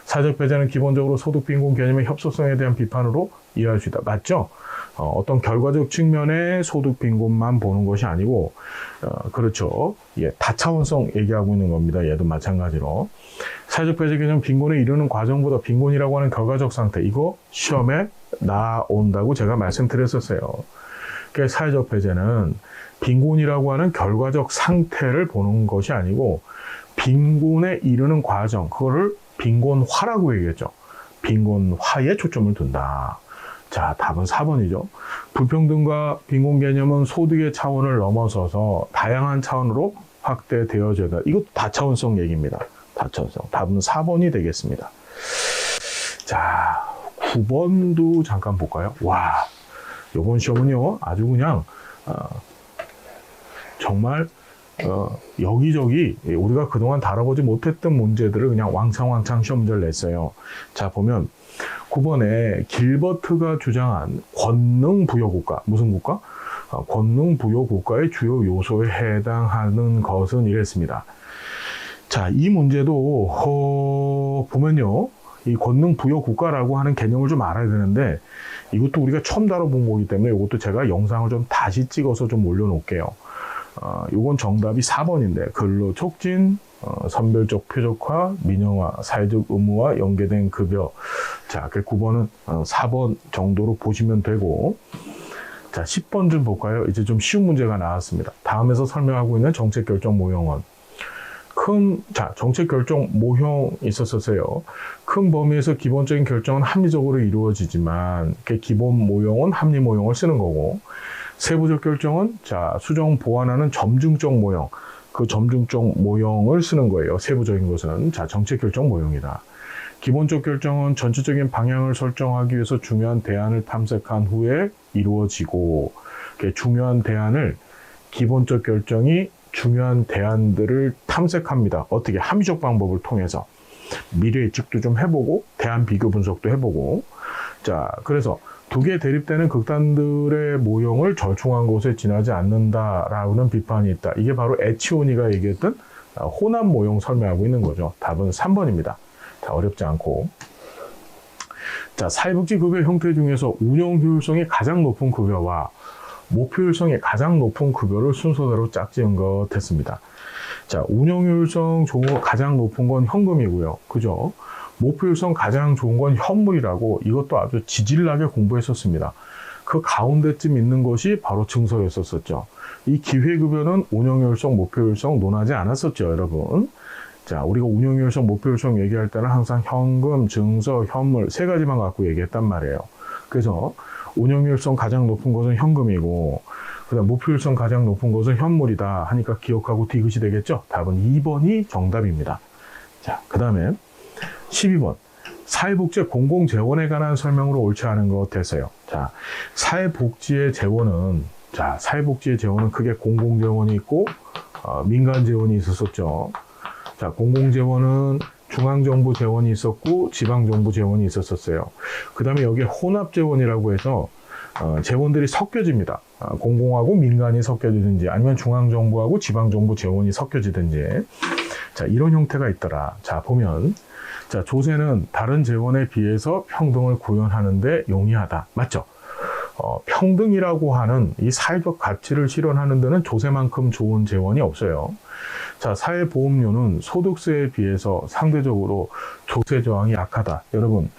사회적 배제는 기본적으로 소득 빈곤 개념의 협소성에 대한 비판으로 이해할 수 있다. 맞죠? 어떤 결과적 측면의 소득 빈곤만 보는 것이 아니고, 그렇죠. 예, 다차원성 얘기하고 있는 겁니다. 얘도 마찬가지로. 사회적 배제 개념 빈곤에 이르는 과정보다 빈곤이라고 하는 결과적 상태, 이거 시험에 나온다고 제가 말씀드렸었어요. 그러니까 사회적 배제는 빈곤이라고 하는 결과적 상태를 보는 것이 아니고 빈곤에 이르는 과정, 그거를 빈곤화라고 얘기했죠. 빈곤화에 초점을 둔다. 자, 답은 4번이죠. 불평등과 빈곤 개념은 소득의 차원을 넘어서서 다양한 차원으로 확대되어져야 한다. 이것도 다차원성 얘기입니다. 다차원성. 답은 4번이 되겠습니다. 자, 9번도 잠깐 볼까요? 와, 이번 시험은요, 아주 그냥 정말 여기저기 우리가 그동안 다뤄보지 못했던 문제들을 그냥 왕창왕창 시험 문제를 냈어요. 자, 보면 9번에 길버트가 주장한 권능 부여 국가, 무슨 국가? 권능 부여 국가의 주요 요소에 해당하는 것은 이랬습니다. 자, 이 문제도 보면요, 이 권능 부여 국가라고 하는 개념을 좀 알아야 되는데, 이것도 우리가 처음 다뤄본 거기 때문에 이것도 제가 영상을 좀 다시 찍어서 좀 올려놓을게요. 요건 정답이 4번인데, 근로 촉진, 선별적 표적화, 민영화, 사회적 의무와 연계된 급여. 자, 그 9번은 4번 정도로 보시면 되고, 자, 10번 좀 볼까요? 이제 좀 쉬운 문제가 나왔습니다. 다음에서 설명하고 있는 정책결정 모형은 정책결정 모형 있었어요. 큰 범위에서 기본적인 결정은 합리적으로 이루어지지만, 그 기본 모형은 합리 모형을 쓰는 거고, 세부적 결정은, 수정 보완하는 점중적 모형, 그 점중적 모형을 쓰는 거예요. 세부적인 것은. 정책결정 모형이다. 기본적 결정은 전체적인 방향을 설정하기 위해서 중요한 대안을 탐색한 후에 이루어지고, 중요한 대안을, 기본적 결정이 중요한 대안들을 탐색합니다. 어떻게? 합리적 방법을 통해서. 미래 예측도 좀 해보고, 대안 비교 분석도 해보고. 자, 그래서 두 개 대립되는 극단들의 모형을 절충한 곳에 지나지 않는다라는 비판이 있다. 이게 바로 에치오니가 얘기했던 혼합 모형 설명하고 있는 거죠. 답은 3번입니다. 다 어렵지 않고. 자, 사회복지 급여 형태 중에서 운영 효율성이 가장 높은 급여와 목표 효율성이 가장 높은 급여를 순서대로 짝지은 것 했습니다. 자, 운영 효율성 좋은 거 가장 높은 건 현금이고요. 그죠? 목표 효율성 가장 좋은 건 현물이라고 이것도 아주 지질나게 공부했었습니다. 그 가운데쯤 있는 것이 바로 증서였었죠. 이 기회급여는 운영 효율성, 목표 효율성 논하지 않았었죠, 여러분. 자, 우리가 운영 효율성, 목표 효율성 얘기할 때는 항상 현금, 증서, 현물 세 가지만 갖고 얘기했단 말이에요. 그래서 운영 효율성 가장 높은 것은 현금이고, 그다음 목표 효율성 가장 높은 것은 현물이다 하니까 기억하고 디귿이 되겠죠? 답은 2번이 정답입니다. 자, 그 다음에 12번. 사회복지 공공재원에 관한 설명으로 옳지 않은 것 됐어요. 자, 사회복지의 재원은 크게 공공재원이 있고, 민간재원이 있었었죠. 자, 공공재원은 중앙정부 재원이 있었고, 지방정부 재원이 있었어요. 그 다음에 여기에 혼합재원이라고 해서, 재원들이 섞여집니다. 공공하고 민간이 섞여지든지, 아니면 중앙정부하고 지방정부 재원이 섞여지든지. 자, 이런 형태가 있더라. 자, 보면, 자, 조세는 다른 재원에 비해서 평등을 구현하는데 용이하다. 맞죠? 평등이라고 하는 이 사회적 가치를 실현하는 데는 조세만큼 좋은 재원이 없어요. 자, 사회보험료는 소득세에 비해서 상대적으로 조세 저항이 약하다. 여러분,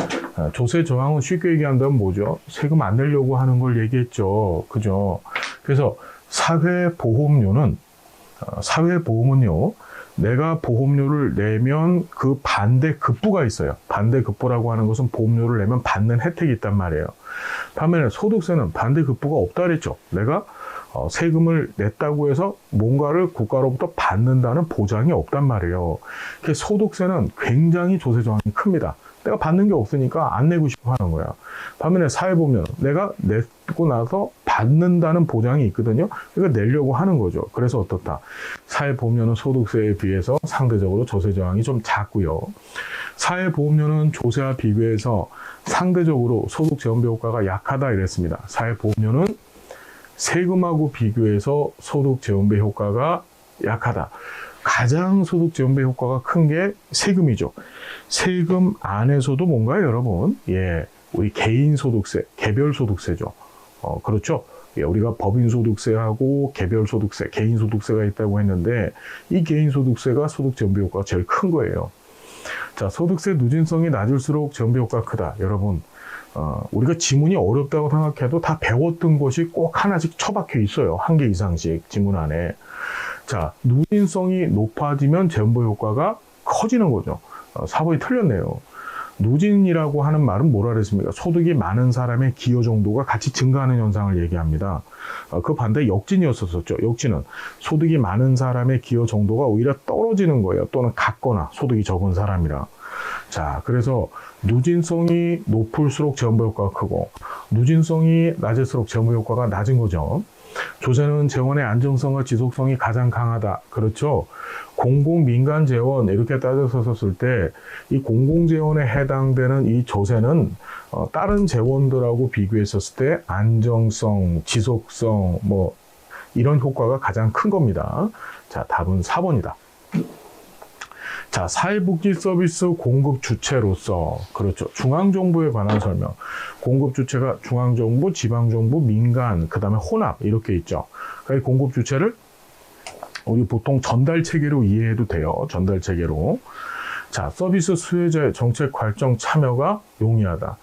조세 저항은 쉽게 얘기한다면 뭐죠? 세금 안 내려고 하는 걸 얘기했죠. 그죠? 그래서 사회보험료는, 사회보험은요, 내가 보험료를 내면 그 반대급부가 있어요. 반대급부라고 하는 것은 보험료를 내면 받는 혜택이 있단 말이에요. 반면에 소득세는 반대급부가 없다 그랬죠. 내가 세금을 냈다고 해서 뭔가를 국가로부터 받는다는 보장이 없단 말이에요. 그래서 소득세는 굉장히 조세 저항이 큽니다. 내가 받는 게 없으니까 안 내고 싶어 하는 거야. 반면에 사회보험료는 내가 내고 나서 받는다는 보장이 있거든요. 그러니까 내려고 하는 거죠. 그래서 어떻다? 사회보험료는 소득세에 비해서 상대적으로 조세 저항이 좀 작고요. 사회보험료는 조세와 비교해서 상대적으로 소득 재원배 효과가 약하다 이랬습니다. 사회보험료는 세금하고 비교해서 소득 재원배 효과가 약하다. 가장 소득 재원배 효과가 큰 게 세금이죠. 세금 안에서도 뭔가요, 여러분? 예, 우리 개인 소득세, 개별 소득세죠. 그렇죠. 예, 우리가 법인 소득세하고 개별 소득세, 개인 소득세가 있다고 했는데 이 개인 소득세가 소득 재원배 효과가 제일 큰 거예요. 자, 소득세 누진성이 낮을수록 재원배 효과가 크다. 여러분, 우리가 지문이 어렵다고 생각해도 다 배웠던 것이 꼭 하나씩 처박혀 있어요. 한 개 이상씩 지문 안에. 자, 누진성이 높아지면 재원배 효과가 커지는 거죠. 4번이 틀렸네요. 누진이라고 하는 말은 뭐라 그랬습니까? 소득이 많은 사람의 기여 정도가 같이 증가하는 현상을 얘기합니다. 그 반대 역진이었었죠. 역진은 소득이 많은 사람의 기여 정도가 오히려 떨어지는 거예요. 또는 같거나 소득이 적은 사람이라. 자, 그래서 누진성이 높을수록 재원배 효과가 크고 누진성이 낮을수록 재원배 효과가 낮은 거죠. 조세는 재원의 안정성과 지속성이 가장 강하다. 그렇죠. 공공 민간 재원 이렇게 따져서 썼을 때 이 공공 재원에 해당되는 이 조세는 다른 재원들하고 비교했었을 때 안정성, 지속성 뭐 이런 효과가 가장 큰 겁니다. 자, 답은 4번이다. 자, 사회복지 서비스 공급 주체로서, 그렇죠. 중앙정부에 관한 설명. 공급 주체가 중앙정부, 지방정부, 민간, 그 다음에 혼합, 이렇게 있죠. 그러니까 공급 주체를 우리 보통 전달 체계로 이해해도 돼요. 전달 체계로. 자, 서비스 수혜자의 정책 결정 참여가 용이하다.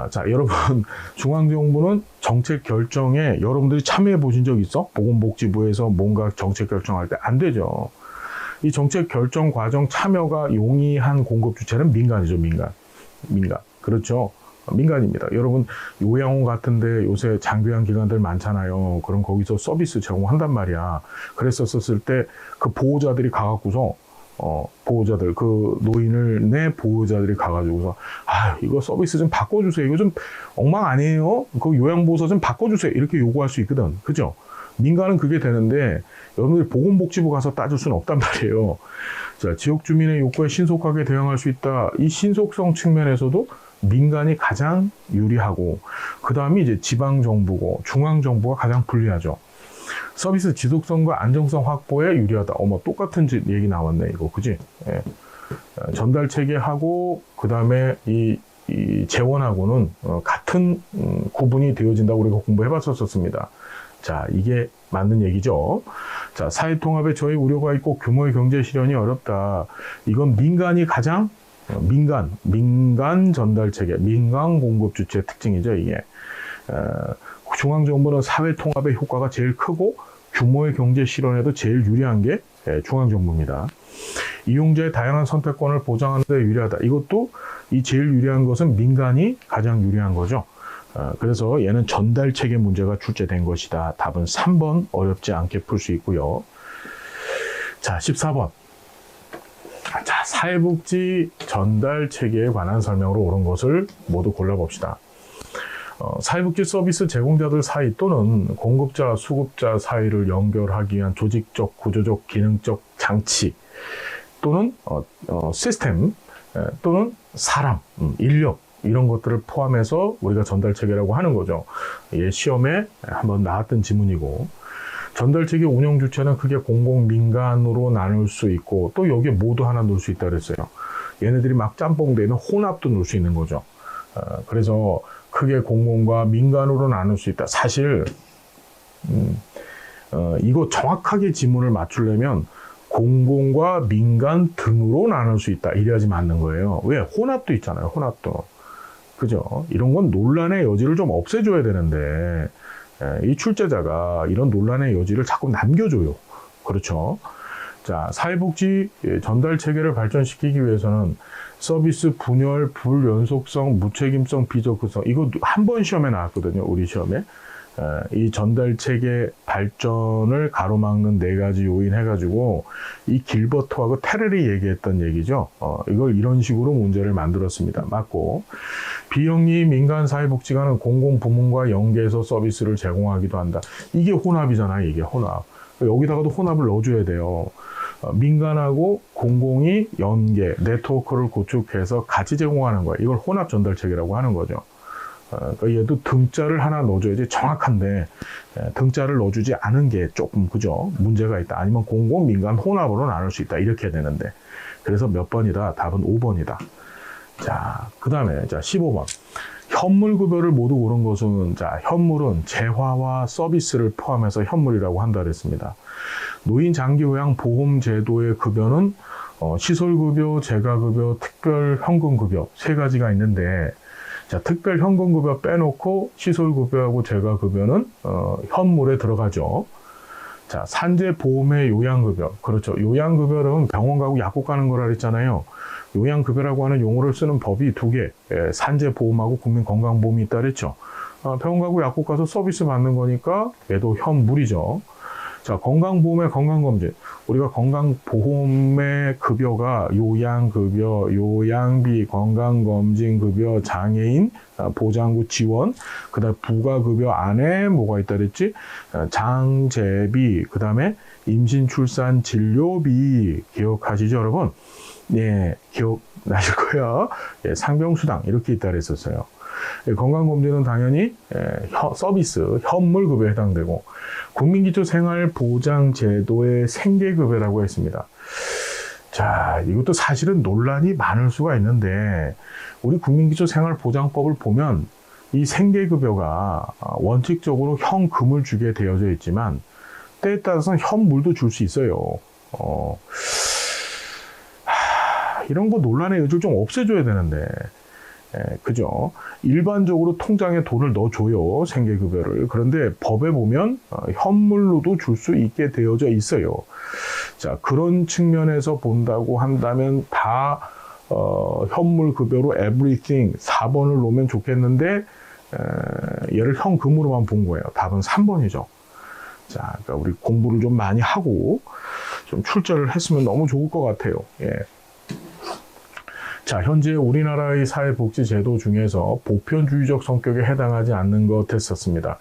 자, 여러분, 중앙정부는 정책 결정에 여러분들이 참여해 보신 적 있어? 보건복지부에서 뭔가 정책 결정할 때 안 되죠. 이 정책 결정 과정 참여가 용이한 공급 주체는 민간이죠, 민간. 그렇죠. 민간입니다. 여러분, 요양원 같은데 요새 장교양 기관들 많잖아요. 그럼 거기서 서비스 제공한단 말이야. 그랬었을 때 그 보호자들이 가갖고서 보호자들, 그 노인을 내 보호자들이 가가지고서, 이거 서비스 좀 바꿔주세요. 이거 좀 엉망 아니에요? 그 요양보호소 좀 바꿔주세요. 이렇게 요구할 수 있거든. 그죠? 민간은 그게 되는데, 여러분들이 보건복지부 가서 따질 수는 없단 말이에요. 자, 지역 주민의 요구에 신속하게 대응할 수 있다. 이 신속성 측면에서도 민간이 가장 유리하고, 그 다음이 이제 지방정부고, 중앙정부가 가장 불리하죠. 서비스 지속성과 안정성 확보에 유리하다. 똑같은 얘기 나왔네, 이거. 그지? 예. 전달 체계하고, 그 다음에 이 재원하고는 같은 구분이 되어진다고 우리가 공부해봤었습니다. 자, 이게 맞는 얘기죠. 자, 사회통합에 저희 우려가 있고 규모의 경제 실현이 어렵다. 이건 민간이 가장 민간 전달 체계, 민간 공급 주체 특징이죠, 이게. 중앙정부는 사회통합의 효과가 제일 크고 규모의 경제 실현에도 제일 유리한 게 중앙정부입니다. 이용자의 다양한 선택권을 보장하는 데 유리하다. 이것도 이 제일 유리한 것은 민간이 가장 유리한 거죠. 그래서 얘는 전달 체계 문제가 출제된 것이다. 답은 3번 어렵지 않게 풀 수 있고요. 자, 14번. 자, 사회복지 전달 체계에 관한 설명으로 옳은 것을 모두 골라봅시다. 사회복지 서비스 제공자들 사이 또는 공급자, 수급자 사이를 연결하기 위한 조직적, 구조적, 기능적 장치 또는 시스템 또는 사람, 인력 이런 것들을 포함해서 우리가 전달체계라고 하는 거죠. 예, 시험에 한번 나왔던 지문이고, 전달체계 운영 주체는 크게 공공, 민간으로 나눌 수 있고, 또 여기에 모두 하나 넣을 수 있다 그랬어요. 얘네들이 막 짬뽕되는 혼합도 넣을 수 있는 거죠. 그래서 크게 공공과 민간으로 나눌 수 있다. 사실 이거 정확하게 지문을 맞추려면 공공과 민간 등으로 나눌 수 있다. 이래야지 맞는 거예요. 왜? 혼합도 있잖아요. 혼합도. 그죠? 이런 건 논란의 여지를 좀 없애줘야 되는데, 이 출제자가 이런 논란의 여지를 자꾸 남겨줘요. 그렇죠? 자, 사회복지 전달 체계를 발전시키기 위해서는 서비스 분열, 불연속성, 무책임성, 비적극성, 이거 한 번 시험에 나왔거든요. 우리 시험에. 이 전달 체계 발전을 가로막는 4가지 요인 해가지고 이 길버트하고 테렐이 얘기했던 얘기죠. 이걸 이런 식으로 문제를 만들었습니다. 맞고, 비영리 민간 사회복지관은 공공부문과 연계해서 서비스를 제공하기도 한다. 이게 혼합이잖아요. 이게 혼합. 여기다가도 혼합을 넣어줘야 돼요. 민간하고 공공이 연계, 네트워크를 구축해서 같이 제공하는 거야. 이걸 혼합 전달 체계라고 하는 거죠. 그러니까 얘도 등자를 하나 넣어줘야지 정확한데, 등자를 넣어주지 않은 게 조금, 그죠? 문제가 있다. 아니면 공공, 민간 혼합으로 나눌 수 있다. 이렇게 되는데. 그래서 몇 번이다? 답은 5번이다. 자, 그 다음에, 자, 15번. 현물급여를 모두 고른 것은, 자, 현물은 재화와 서비스를 포함해서 현물이라고 한다 그랬습니다. 노인 장기요양 보험제도의 급여는, 시설급여, 재가급여, 특별 현금급여 3가지가 있는데, 자, 특별 현금급여 빼놓고 시설급여하고 재가급여는 현물에 들어가죠. 자, 산재보험의 요양급여. 그렇죠. 요양급여는 병원 가고 약국 가는 거라 그랬잖아요. 요양급여라고 하는 용어를 쓰는 법이 2개. 산재보험하고 국민건강보험이 있다 그랬죠. 병원 가고 약국 가서 서비스 받는 거니까 얘도 현물이죠. 자, 건강보험의 건강검진. 우리가 건강보험의 급여가 요양급여, 요양비, 건강검진급여, 장애인, 보장구 지원, 그 다음에 부가급여 안에 뭐가 있다 그랬지? 장제비, 그 다음에 임신, 출산, 진료비. 기억하시죠, 여러분? 네, 기억나실 거예요. 예, 상병수당, 이렇게 있다 그랬었어요. 건강검진은 당연히 서비스, 현물급여에 해당되고, 국민기초생활보장제도의 생계급여라고 했습니다. 자, 이것도 사실은 논란이 많을 수가 있는데, 우리 국민기초생활보장법을 보면 이 생계급여가 원칙적으로 현금을 주게 되어져 있지만, 때에 따라서는 현물도 줄 수 있어요. 이런 거 논란의 여지를 좀 없애줘야 되는데, 그죠? 일반적으로 통장에 돈을 넣어줘요, 생계급여를. 그런데 법에 보면 현물로도 줄 수 있게 되어져 있어요. 자, 그런 측면에서 본다고 한다면 다 현물급여로 everything 4번을 놓으면 좋겠는데, 얘를 현금으로만 본 거예요. 답은 3번이죠. 자, 그러니까 우리 공부를 좀 많이 하고 좀 출제를 했으면 너무 좋을 것 같아요. 예. 자, 현재 우리나라의 사회복지제도 중에서 보편주의적 성격에 해당하지 않는 것 했었습니다.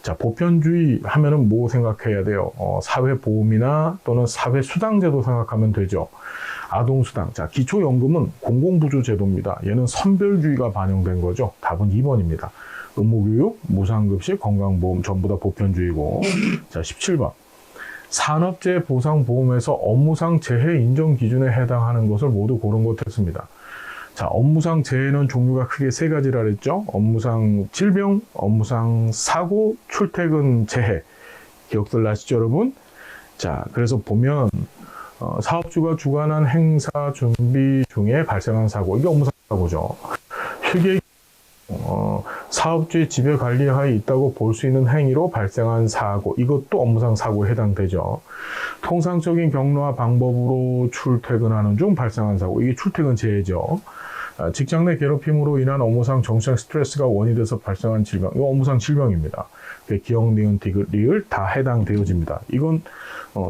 자, 보편주의 하면은 뭐 생각해야 돼요? 사회보험이나 또는 사회수당제도 생각하면 되죠. 아동수당. 자, 기초연금은 공공부조제도입니다. 얘는 선별주의가 반영된 거죠. 답은 2번입니다. 의무교육, 무상급식, 건강보험 전부 다 보편주의고. 자, 17번. 산업재해보상보험에서 업무상 재해 인정 기준에 해당하는 것을 모두 고른 것 했습니다. 자, 업무상 재해는 종류가 크게 세 가지라 그랬죠. 업무상 질병, 업무상 사고, 출퇴근 재해. 기억들 나시죠, 여러분? 자, 그래서 보면 사업주가 주관한 행사 준비 중에 발생한 사고, 이게 업무상 사고죠. 휴게 사업주의 지배 관리하에 있다고 볼 수 있는 행위로 발생한 사고, 이것도 업무상 사고에 해당되죠. 통상적인 경로와 방법으로 출퇴근하는 중 발생한 사고, 이게 출퇴근 재해죠. 직장 내 괴롭힘으로 인한 업무상 정신적 스트레스가 원인이 돼서 발생한 질병, 이거 업무상 질병입니다. 기억, 니은, 디귿, 리을 다 해당되어집니다. 이건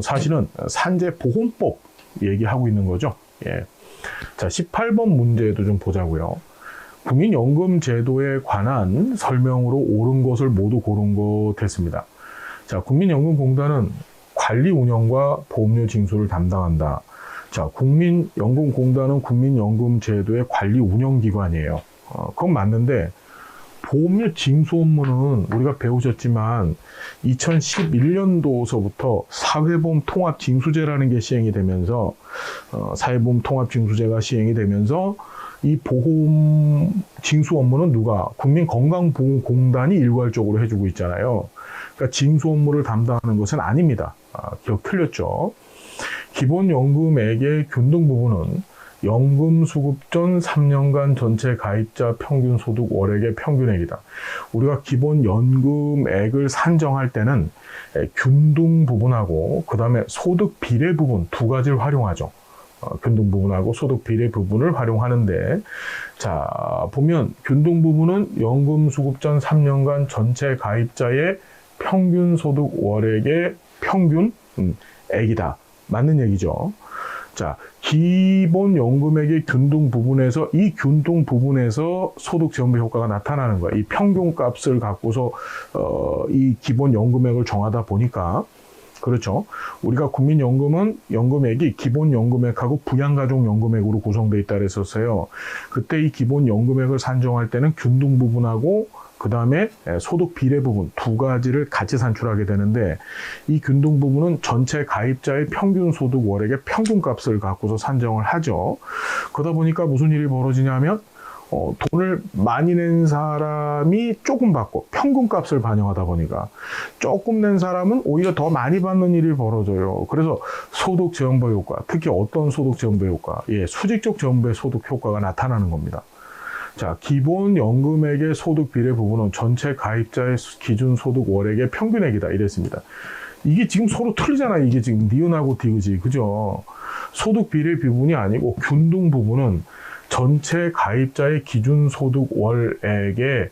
사실은 산재보험법 얘기하고 있는 거죠. 예. 자, 18번 문제도 좀 보자고요. 국민연금제도에 관한 설명으로 옳은 것을 모두 고른 것 됐습니다. 자, 국민연금공단은 관리 운영과 보험료 징수를 담당한다. 자, 국민연금공단은 국민연금제도의 관리 운영기관이에요. 그건 맞는데, 보험료 징수 업무는 우리가 배우셨지만 2011년도서부터 사회보험 통합징수제라는 게 시행이 되면서 사회보험 통합징수제가 시행이 되면서 이 보험 징수 업무는 누가? 국민건강보험공단이 일괄적으로 해주고 있잖아요. 그러니까 징수 업무를 담당하는 것은 아닙니다. 기억 틀렸죠? 기본연금액의 균등 부분은 연금 수급 전 3년간 전체 가입자 평균 소득 월액의 평균액이다. 우리가 기본 연금액을 산정할 때는 균등 부분하고 그 다음에 소득 비례 부분 두 가지를 활용하죠. 균등 부분하고 소득 비례 부분을 활용하는데, 자, 보면 균등 부분은 연금 수급 전 3년간 전체 가입자의 평균 소득 월액의 평균 액이다. 맞는 얘기죠. 자, 기본 연금액의 균등 부분에서 이 균등 부분에서 소득 지원비 효과가 나타나는 거야. 이 평균 값을 갖고서 이 기본 연금액을 정하다 보니까, 그렇죠. 우리가 국민연금은 연금액이 기본연금액하고 부양가족연금액으로 구성되어 있다 그랬었어요. 그때 이 기본연금액을 산정할 때는 균등 부분하고 그 다음에 소득 비례 부분 두 가지를 같이 산출하게 되는데, 이 균등 부분은 전체 가입자의 평균 소득 월액의 평균값을 갖고서 산정을 하죠. 그러다 보니까 무슨 일이 벌어지냐면 돈을 많이 낸 사람이 조금 받고 평균값을 반영하다 보니까 조금 낸 사람은 오히려 더 많이 받는 일이 벌어져요. 그래서 소득지원부 효과, 특히 어떤 소득지원부 효과? 예, 수직적 지원부의 소득 효과가 나타나는 겁니다. 자, 기본 연금액의 소득 비례 부분은 전체 가입자의 기준 소득 월액의 평균액이다 이랬습니다. 이게 지금 서로 틀리잖아요. 이게 지금 니은하고 디귿이, 그죠? 소득 비례 부분이 아니고 균등 부분은 전체 가입자의 기준 소득 월액의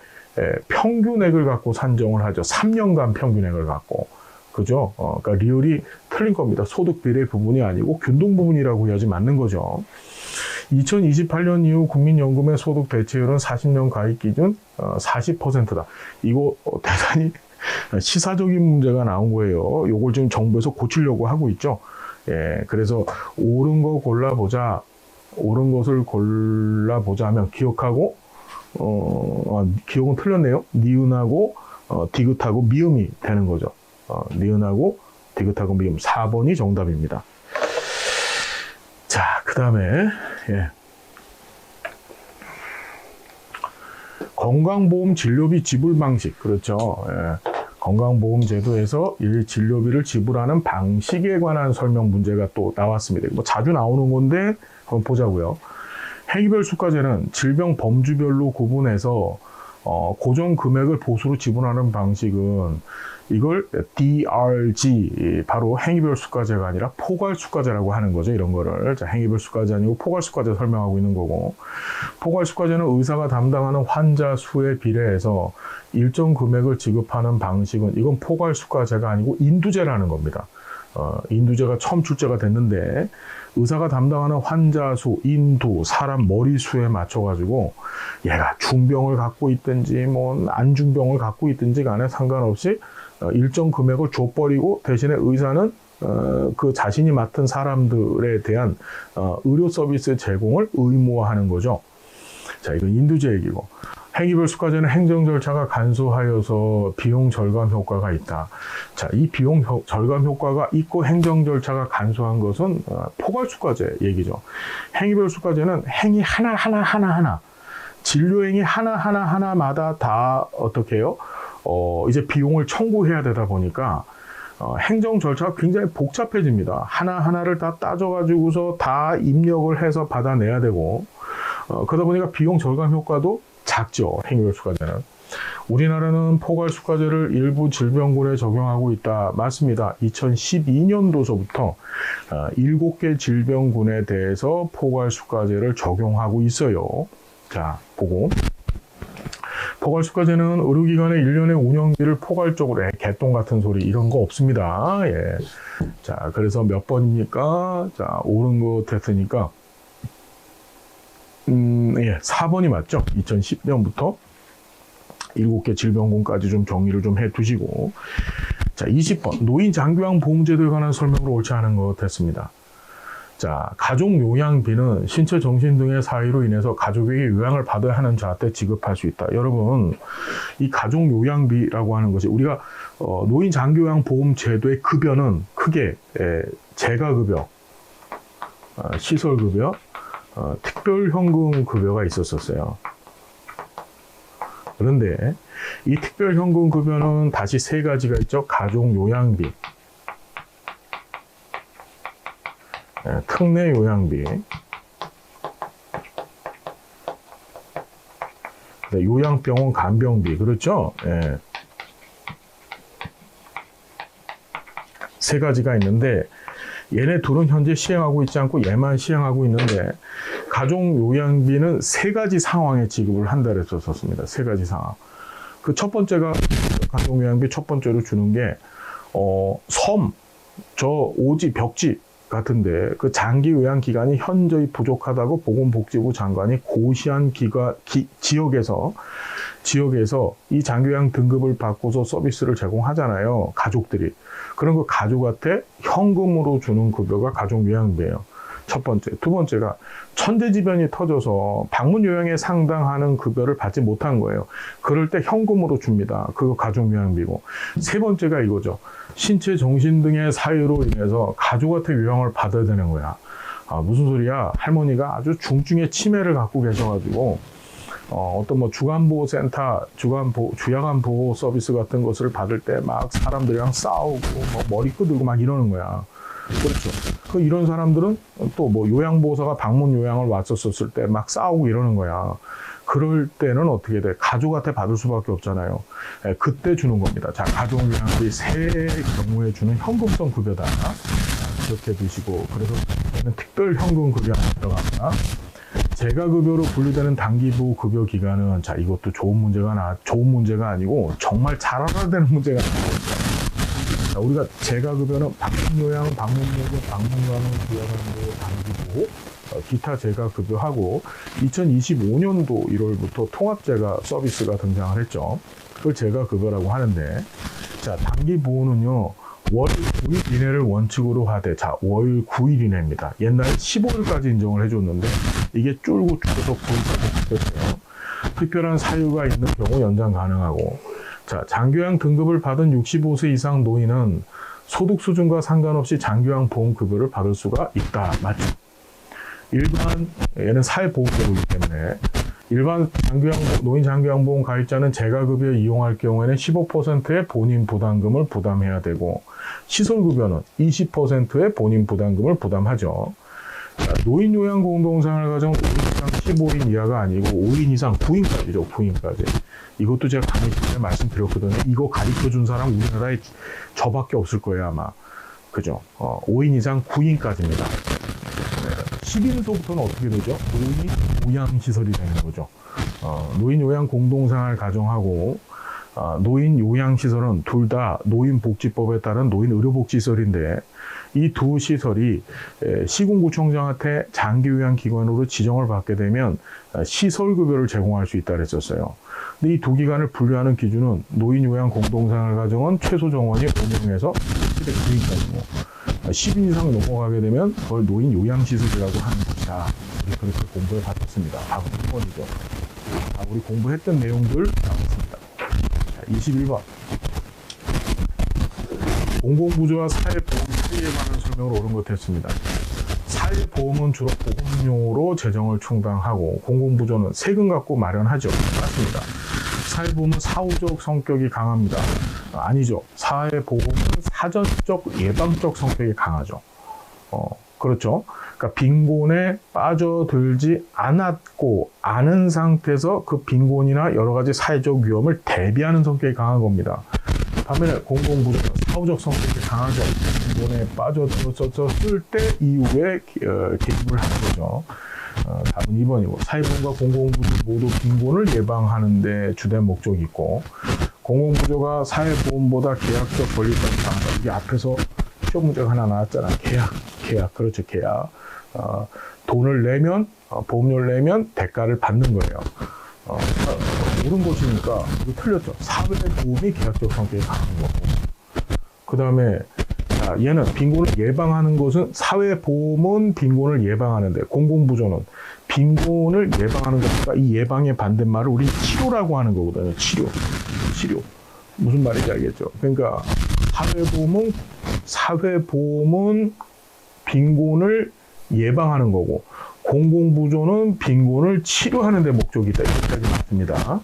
평균액을 갖고 산정을 하죠. 3년간 평균액을 갖고. 그죠? 그러니까 리얼이 틀린 겁니다. 소득 비례 부분이 아니고 균등 부분이라고 해야지 맞는 거죠. 2028년 이후 국민연금의 소득 대체율은 40년 가입 기준 40%다. 이거 대단히 시사적인 문제가 나온 거예요. 이걸 지금 정부에서 고치려고 하고 있죠. 예, 그래서 옳은 거 골라보자. 옳은 것을 골라보자 하면 기억하고, 기억은 틀렸네요. 니은하고, 디귿하고 미음이 되는 거죠. 니은하고, 디귿하고 미음. 4번이 정답입니다. 자, 그 다음에, 예. 건강보험 진료비 지불 방식. 그렇죠. 예. 건강보험제도에서 이 진료비를 지불하는 방식에 관한 설명 문제가 또 나왔습니다. 뭐 자주 나오는 건데 한번 보자고요. 행위별 수가제는 질병 범주별로 구분해서 고정 금액을 보수로 지불하는 방식은 이걸 DRG, 바로 행위별 수가제가 아니라 포괄수가제라고 하는 거죠. 이런 거를. 자, 행위별 수가제 아니고 포괄수가제 설명하고 있는 거고, 포괄수가제는 의사가 담당하는 환자 수에 비례해서 일정 금액을 지급하는 방식은 이건 포괄수가제가 아니고 인두제라는 겁니다. 인두제가 처음 출제가 됐는데 의사가 담당하는 환자 수, 인두, 사람 머리 수에 맞춰가지고 얘가 중병을 갖고 있든지 뭐 안중병을 갖고 있든지 간에 상관없이 일정 금액을 줘버리고 대신에 의사는 그 자신이 맡은 사람들에 대한 의료 서비스 제공을 의무화하는 거죠. 자, 이건 인두제 얘기고. 행위별 수가제는 행정 절차가 간소하여서 비용 절감 효과가 있다. 자, 이 비용 절감 효과가 있고 행정 절차가 간소한 것은 포괄수가제 얘기죠. 행위별 수가제는 행위 하나, 진료행위 하나마다 다 어떻게 해요? 이제 비용을 청구해야 되다 보니까 행정 절차가 굉장히 복잡해집니다. 하나하나를 다 따져가지고서 다 입력을 해서 받아내야 되고, 그러다 보니까 비용 절감 효과도 작죠. 행위별 수가제는. 우리나라는 포괄수가제를 일부 질병군에 적용하고 있다. 맞습니다. 2012년도서부터 7개 질병군에 대해서 포괄수가제를 적용하고 있어요. 자, 보고. 포괄수가제는 의료기관의 1년의 운영비를 포괄적으로 개똥 같은 소리 이런 거 없습니다. 예. 자, 그래서 몇 번입니까? 자, 옳은 거 됐으니까. 예, 4번이 맞죠? 2010년부터 7개 질병군까지 좀 정리를 좀 해 두시고. 자, 20번. 노인 장기요양 보험제도에 관한 설명으로 옳지 않은 것 됐습니다. 자, 가족요양비는 신체, 정신 등의 사유로 인해서 가족에게 요양을 받아야 하는 자한테 지급할 수 있다. 여러분, 이 가족요양비라고 하는 것이 우리가 노인 장기요양 보험제도의 급여는 크게 재가급여, 시설급여, 특별현금 급여가 있었어요. 그런데 이 특별현금 급여는 다시 세 가지가 있죠. 가족요양비, 특례요양비, 요양병원 간병비, 그렇죠? 예. 세 가지가 있는데 얘네 둘은 현재 시행하고 있지 않고 얘만 시행하고 있는데 가족요양비는 세 가지 상황에 지급을 한다 그래서 썼습니다. 세 가지 상황. 그 첫 번째가 가족요양비 첫 번째로 주는 게 섬, 오지, 벽지 같은데 그 장기 요양 기간이 현저히 부족하다고 보건복지부 장관이 고시한 지역에서 이 장기요양 등급을 받고서 서비스를 제공하잖아요. 가족들이. 그런 거 가족한테 현금으로 주는 급여가 가족요양비예요. 첫 번째. 두 번째가 천재지변이 터져서 방문 요양에 상당하는 급여를 받지 못한 거예요. 그럴 때 현금으로 줍니다. 그거 가족요양비고. 세 번째가 이거죠. 신체, 정신 등의 사유로 인해서 가족한테 요양을 받아야 되는 거야. 무슨 소리야? 할머니가 아주 중증의 치매를 갖고 계셔가지고 어떤 뭐 주간보호센터, 주야간보호 서비스 같은 것을 받을 때 막 사람들이랑 싸우고 뭐 머리 끄들고 막 이러는 거야. 그렇죠. 이런 사람들은 또 뭐 요양보호사가 방문 요양을 왔었을 때 막 싸우고 이러는 거야. 그럴 때는 어떻게 돼? 가족한테 받을 수밖에 없잖아요. 그때 주는 겁니다. 자, 가족요양비 세 경우에 주는 현금성 급여다. 이렇게 두시고, 그래서 얘는 특별 현금 급여 안에 들어갑니다. 재가급여로 분류되는 단기부 급여 기간은, 자, 이것도 좋은 문제가 아니고 정말 잘 알아야 되는 문제가 나왔어요. 자, 우리가 재가급여는 방문요양, 방문모금, 방문간호, 부야간도, 단기보, 기타 재가급여하고 2025년도 1월부터 통합재가 서비스가 등장을 했죠. 그걸 재가급여라고 하는데, 자, 단기보호는요, 월 9일 이내를 원칙으로 하되, 자, 월 9일 이내입니다. 옛날에 15일까지 인정을 해줬는데, 이게 줄고 줄어서 9일까지 바뀌었어요. 특별한 사유가 있는 경우 연장 가능하고, 자, 장기요양 등급을 받은 65세 이상 노인은 소득 수준과 상관없이 장기요양 보험급여를 받을 수가 있다. 맞죠? 일반, 얘는 사회보험제도이기 때문에, 일반 노인 장기요양보험 가입자는 재가급여 이용할 경우에는 15%의 본인 부담금을 부담해야 되고, 시설급여는 20%의 본인 부담금을 부담하죠. 자, 노인 요양 공동생활가정 5인 이상 15인 이하가 아니고 5인 이상 9인까지죠. 9인까지. 이것도 제가 강의 시간에 말씀드렸거든요. 이거 가르쳐준 사람 우리나라에 저밖에 없을 거예요, 아마. 그죠? 5인 이상 9인까지입니다. 10인소부터는 어떻게 되죠? 노인 요양시설이 되는 거죠. 노인 요양 공동생활 가정하고 노인 요양시설은 둘 다 노인복지법에 따른 노인 의료복지시설인데, 이 두 시설이 시군구청장한테 장기요양기관으로 지정을 받게 되면 시설급여를 제공할 수 있다 그랬었어요. 근데 이 두 기관을 분류하는 기준은 노인 요양 공동생활 가정은 최소 정원이 5명에서 9인까지고, 10인 이상 넘어가게 되면 그걸 노인 요양시설이라고 하는 것이다. 우리 그렇게 공부해 봤습니다. 답은 1번이죠. 우리 공부했던 내용들 나왔습니다. 21번. 공공부조와 사회보험 차이에 관한 설명을 옳은 것 했습니다. 사회보험은 주로 보험료로 재정을 충당하고, 공공부조는 세금 갖고 마련하죠. 맞습니다. 사회보험은 사후적 성격이 강합니다. 아니죠. 사회보험은 사전적 예방적 성격이 강하죠. 그렇죠. 그러니까 빈곤에 빠져들지 않은 상태에서 그 빈곤이나 여러 가지 사회적 위험을 대비하는 성격이 강한 겁니다. 반면에 공공부조는 사후적 성격이 강하죠. 빈곤에 빠져들었을 때 이후에 개입을 하는 거죠. 답은 2번이고, 사회보험과 공공부조 모두 빈곤을 예방하는 데 주된 목적이 있고, 공공부조가 사회보험보다 계약적 권리성이 강하다. 이게 앞에서 시험 문제가 하나 나왔잖아. 계약. 그렇죠. 계약. 돈을 내면, 보험료를 내면 대가를 받는 거예요. 옳은 것이니까 이거 틀렸죠. 사회보험이 계약적 성격이 강한 거고, 그 다음에 얘는 빈곤을 예방하는 것은, 사회보험은 빈곤을 예방하는데 공공부조는 빈곤을 예방하는 것과 이 예방의 반대말을 우리 치료라고 하는 거거든요. 치료. 무슨 말인지 알겠죠? 그러니까 사회보험은 빈곤을 예방하는 거고, 공공부조는 빈곤을 치료하는 데 목적이 있다. 여기까지 맞습니다.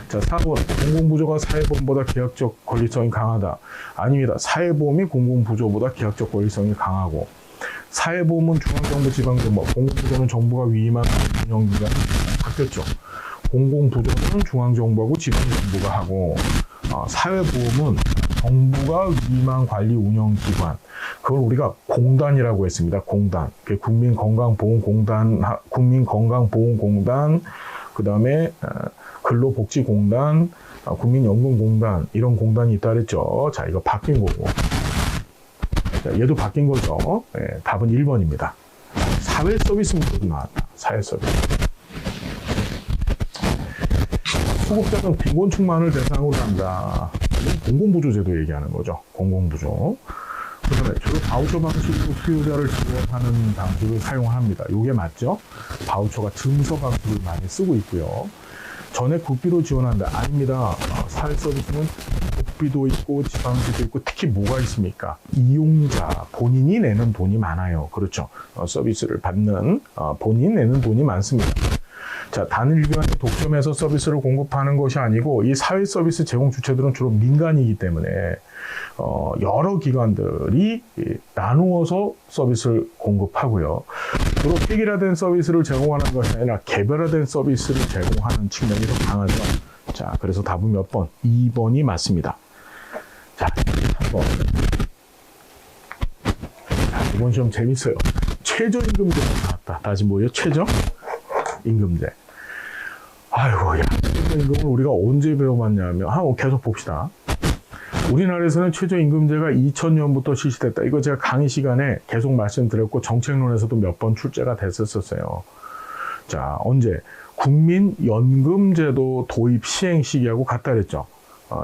자, 4번. 공공부조가 사회보험보다 계약적 권리성이 강하다. 아닙니다. 사회보험이 공공부조보다 계약적 권리성이 강하고, 사회보험은 중앙정부, 지방정부, 공공부조는 정부가 위임한 운영기관. 바뀌었죠. 공공부조는 중앙정부하고 지방정부가 하고, 사회보험은 정부가 위임한 관리 운영기관, 그걸 우리가 공단이라고 했습니다. 공단. 국민건강보험공단, 그 다음에 근로복지공단, 국민연금공단, 이런 공단이 있다 그랬죠. 자, 이거 바뀐 거고. 자, 얘도 바뀐 거죠. 네, 답은 1번입니다. 사회서비스문제도 나왔다. 사회서비스. 수급자는 빈곤 충만을 대상으로 한다. 공공부조제도 얘기하는 거죠. 공공부조. 그 다음에 주로 바우처 방식으로 수요자를 지원하는 방식을 사용합니다. 이게 맞죠? 바우처가 증서 방식을 많이 쓰고 있고요. 전액 국비로 지원한다. 아닙니다. 사회서비스는 국비도 있고 지방비도 있고, 특히 뭐가 있습니까? 이용자, 본인이 내는 돈이 많아요. 그렇죠. 서비스를 받는 본인이 내는 돈이 많습니다. 자, 단일기관이 독점해서 서비스를 공급하는 것이 아니고, 이 사회 서비스 제공 주체들은 주로 민간이기 때문에 여러 기관들이 나누어서 서비스를 공급하고요. 주로 획일화된 서비스를 제공하는 것이 아니라 개별화된 서비스를 제공하는 측면이 더 강하죠. 자, 그래서 답은 몇 번? 2번이 맞습니다. 자, 3번. 자, 이번 시험 재밌어요. 최저임금제가 나왔다. 다시 뭐예요? 최저임금제. 아이고, 야, 최저임금을 우리가 언제 배워봤냐면, 계속 봅시다. 우리나라에서는 최저임금제가 2000년부터 실시됐다. 이거 제가 강의 시간에 계속 말씀드렸고 정책론에서도 몇 번 출제가 됐었어요. 자, 언제? 국민연금제도 도입 시행 시기하고 같다 그랬죠.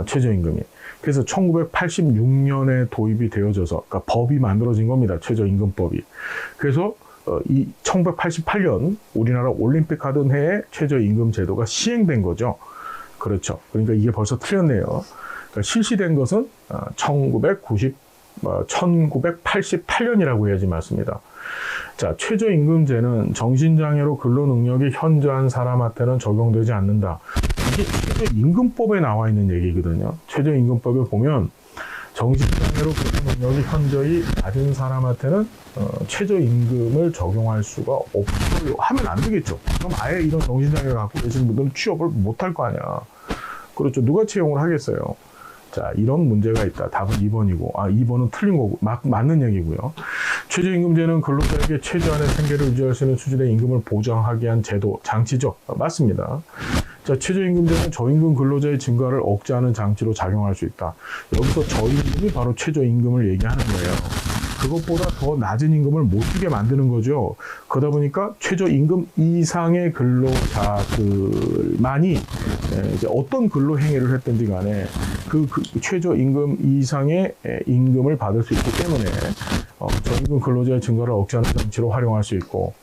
최저임금이. 그래서 1986년에 도입이 되어져서, 그러니까 법이 만들어진 겁니다. 최저임금법이. 그래서 이 1988년 우리나라 올림픽 하던 해에 최저임금 제도가 시행된 거죠. 그렇죠. 그러니까 이게 벌써 틀렸네요. 그러니까 실시된 것은 1988년이라고 해야지 맞습니다. 자, 최저임금제는 정신장애로 근로능력이 현저한 사람한테는 적용되지 않는다. 이게 최저임금법에 나와 있는 얘기거든요. 최저임금법에 보면 정신장애로 근로능력이 현저히 낮은 사람한테는 최저임금을 적용할 수가 없어요. 하면 안 되겠죠. 그럼 아예 이런 정신장애를 갖고 계신 분들은 취업을 못할 거 아니야. 그렇죠. 누가 채용을 하겠어요. 자, 이런 문제가 있다. 답은 2번이고, 2번은 틀린 거고, 맞는 얘기고요. 최저임금제는 근로자에게 최저한의 생계를 유지할 수 있는 수준의 임금을 보장하기 위한 제도, 장치죠. 맞습니다. 자, 최저임금제는 저임금 근로자의 증가를 억제하는 장치로 작용할 수 있다. 여기서 저임금이 바로 최저임금을 얘기하는 거예요. 그것보다 더 낮은 임금을 못 주게 만드는 거죠. 그러다 보니까 최저임금 이상의 근로자들만이 이제 어떤 근로 행위를 했든지 간에 그 최저임금 이상의 임금을 받을 수 있기 때문에 저임금 근로자의 증가를 억제하는 장치로 활용할 수 있고,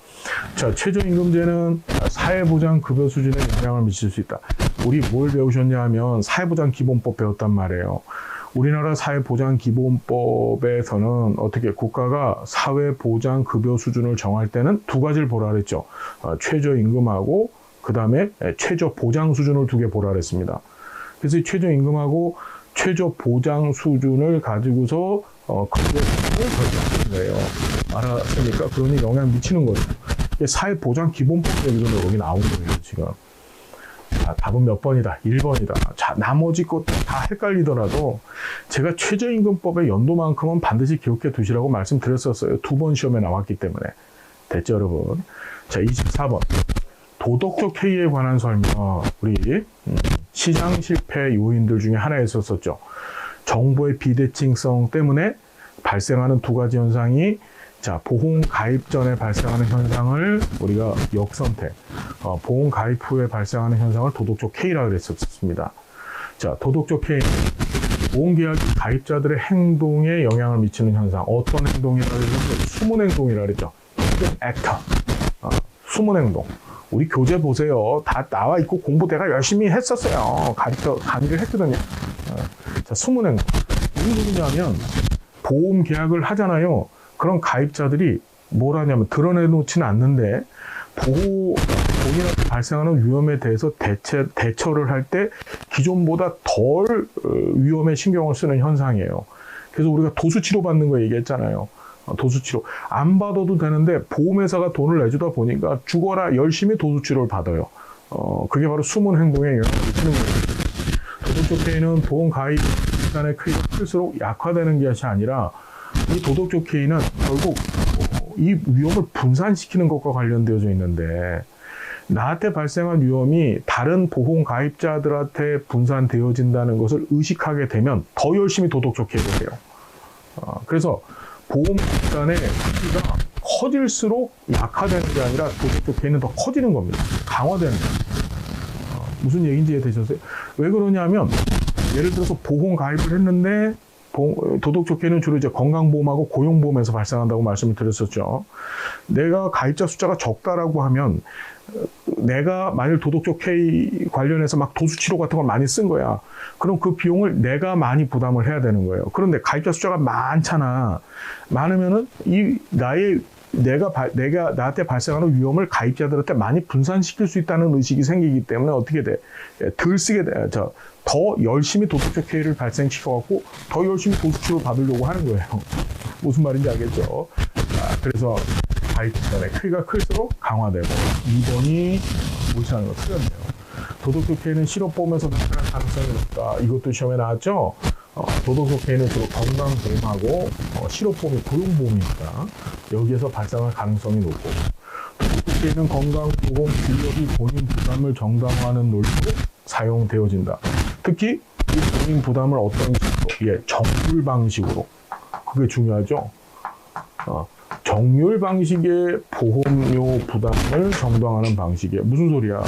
자, 최저임금제는 사회보장급여 수준에 영향을 미칠 수 있다. 우리 뭘 배우셨냐 하면 사회보장기본법 배웠단 말이에요. 우리나라 사회보장기본법에서는 어떻게 국가가 사회보장급여 수준을 정할 때는 두 가지를 보라 그랬죠. 최저임금하고 그 다음에 최저보장 수준을 두 개 보라 그랬습니다. 그래서 최저임금하고 최저보장 수준을 가지고서 급여 수준을 결정하는 거예요. 알았습니까? 그러니 영향 미치는 거죠. 사회보장기본법 얘기도 여기 나온 거예요, 지금. 자, 답은 몇 번이다? 1번이다. 자, 나머지 것 다 헷갈리더라도 제가 최저임금법의 연도만큼은 반드시 기억해 두시라고 말씀드렸었어요. 2번 시험에 나왔기 때문에. 됐죠, 여러분? 자, 24번. 도덕적 해이에 관한 설명. 우리 시장 실패 요인들 중에 하나에 있었었죠. 정보의 비대칭성 때문에 발생하는 두 가지 현상이, 자, 보험 가입 전에 발생하는 현상을 우리가 역선택, 보험 가입 후에 발생하는 현상을 도덕적 해이라고 그랬었습니다. 자, 도덕적 해이는 보험계약 가입자들의 행동에 영향을 미치는 현상, 어떤 행동이라고 해서 숨은 행동이라고 그랬죠. 액터, 숨은 행동. 우리 교재 보세요. 다 나와 있고 공부 내가 열심히 했었어요. 강의를 했거든요. 자, 숨은 행동. 무슨 얘기냐면 보험 계약을 하잖아요. 그런 가입자들이 뭘 하냐면 드러내놓지는 않는데 본인한테 발생하는 위험에 대해서 대처를 할 때 기존보다 덜 위험에 신경을 쓰는 현상이에요. 그래서 우리가 도수치료 받는 거 얘기했잖아요. 도수치료. 안 받아도 되는데 보험회사가 돈을 내주다 보니까 죽어라 열심히 도수치료를 받아요. 그게 바로 숨은 행동에 영향을 미치는 거예요. 도덕적 해이는 보험 가입 기간의 크기가 클수록 약화되는 것이 아니라 이 도덕적 해이는 결국 이 위험을 분산시키는 것과 관련되어져 있는데, 나한테 발생한 위험이 다른 보험 가입자들한테 분산되어진다는 것을 의식하게 되면 더 열심히 도덕적 해이를 해요. 그래서 보험 기간의 크기가 커질수록 약화되는 게 아니라 도덕적 해이는 더 커지는 겁니다. 강화되는 겁니다. 무슨 얘기인지 이해되셨어요? 왜 그러냐면 예를 들어서 보험 가입을 했는데 도덕적 해이는 주로 이제 건강보험하고 고용보험에서 발생한다고 말씀을 드렸었죠. 내가 가입자 숫자가 적다라고 하면 내가 만일 도덕적 해이 관련해서 막 도수치료 같은 걸 많이 쓴 거야. 그럼 그 비용을 내가 많이 부담을 해야 되는 거예요. 그런데 가입자 숫자가 많잖아. 많으면은 내가 나한테 발생하는 위험을 가입자들한테 많이 분산시킬 수 있다는 의식이 생기기 때문에 어떻게 돼? 덜 쓰게 돼. 더 열심히 도덕적 해이를 발생시켜갖고 더 열심히 도수치료를 받으려고 하는 거예요. 무슨 말인지 알겠죠? 그래서 가입 기간의 크기가 클수록 강화되고, 2번이 옳지 않은 거 틀렸네요. 도덕적 해이는 실업보험에서 나타날 가능성이 높다. 이것도 시험에 나왔죠? 도덕적 해이는 주로 건강보험하고 실업보험이 고용보험이니까 여기에서 발생할 가능성이 높고, 도덕적 해이는 건강보험 기업이 본인 부담을 정당화하는 논리로 사용되어진다. 특히 이 본인 부담을 어떤 식으로? 예, 정률 방식으로. 그게 중요하죠. 정률 방식의 보험료 부담을 정당화하는 방식이에요. 무슨 소리야?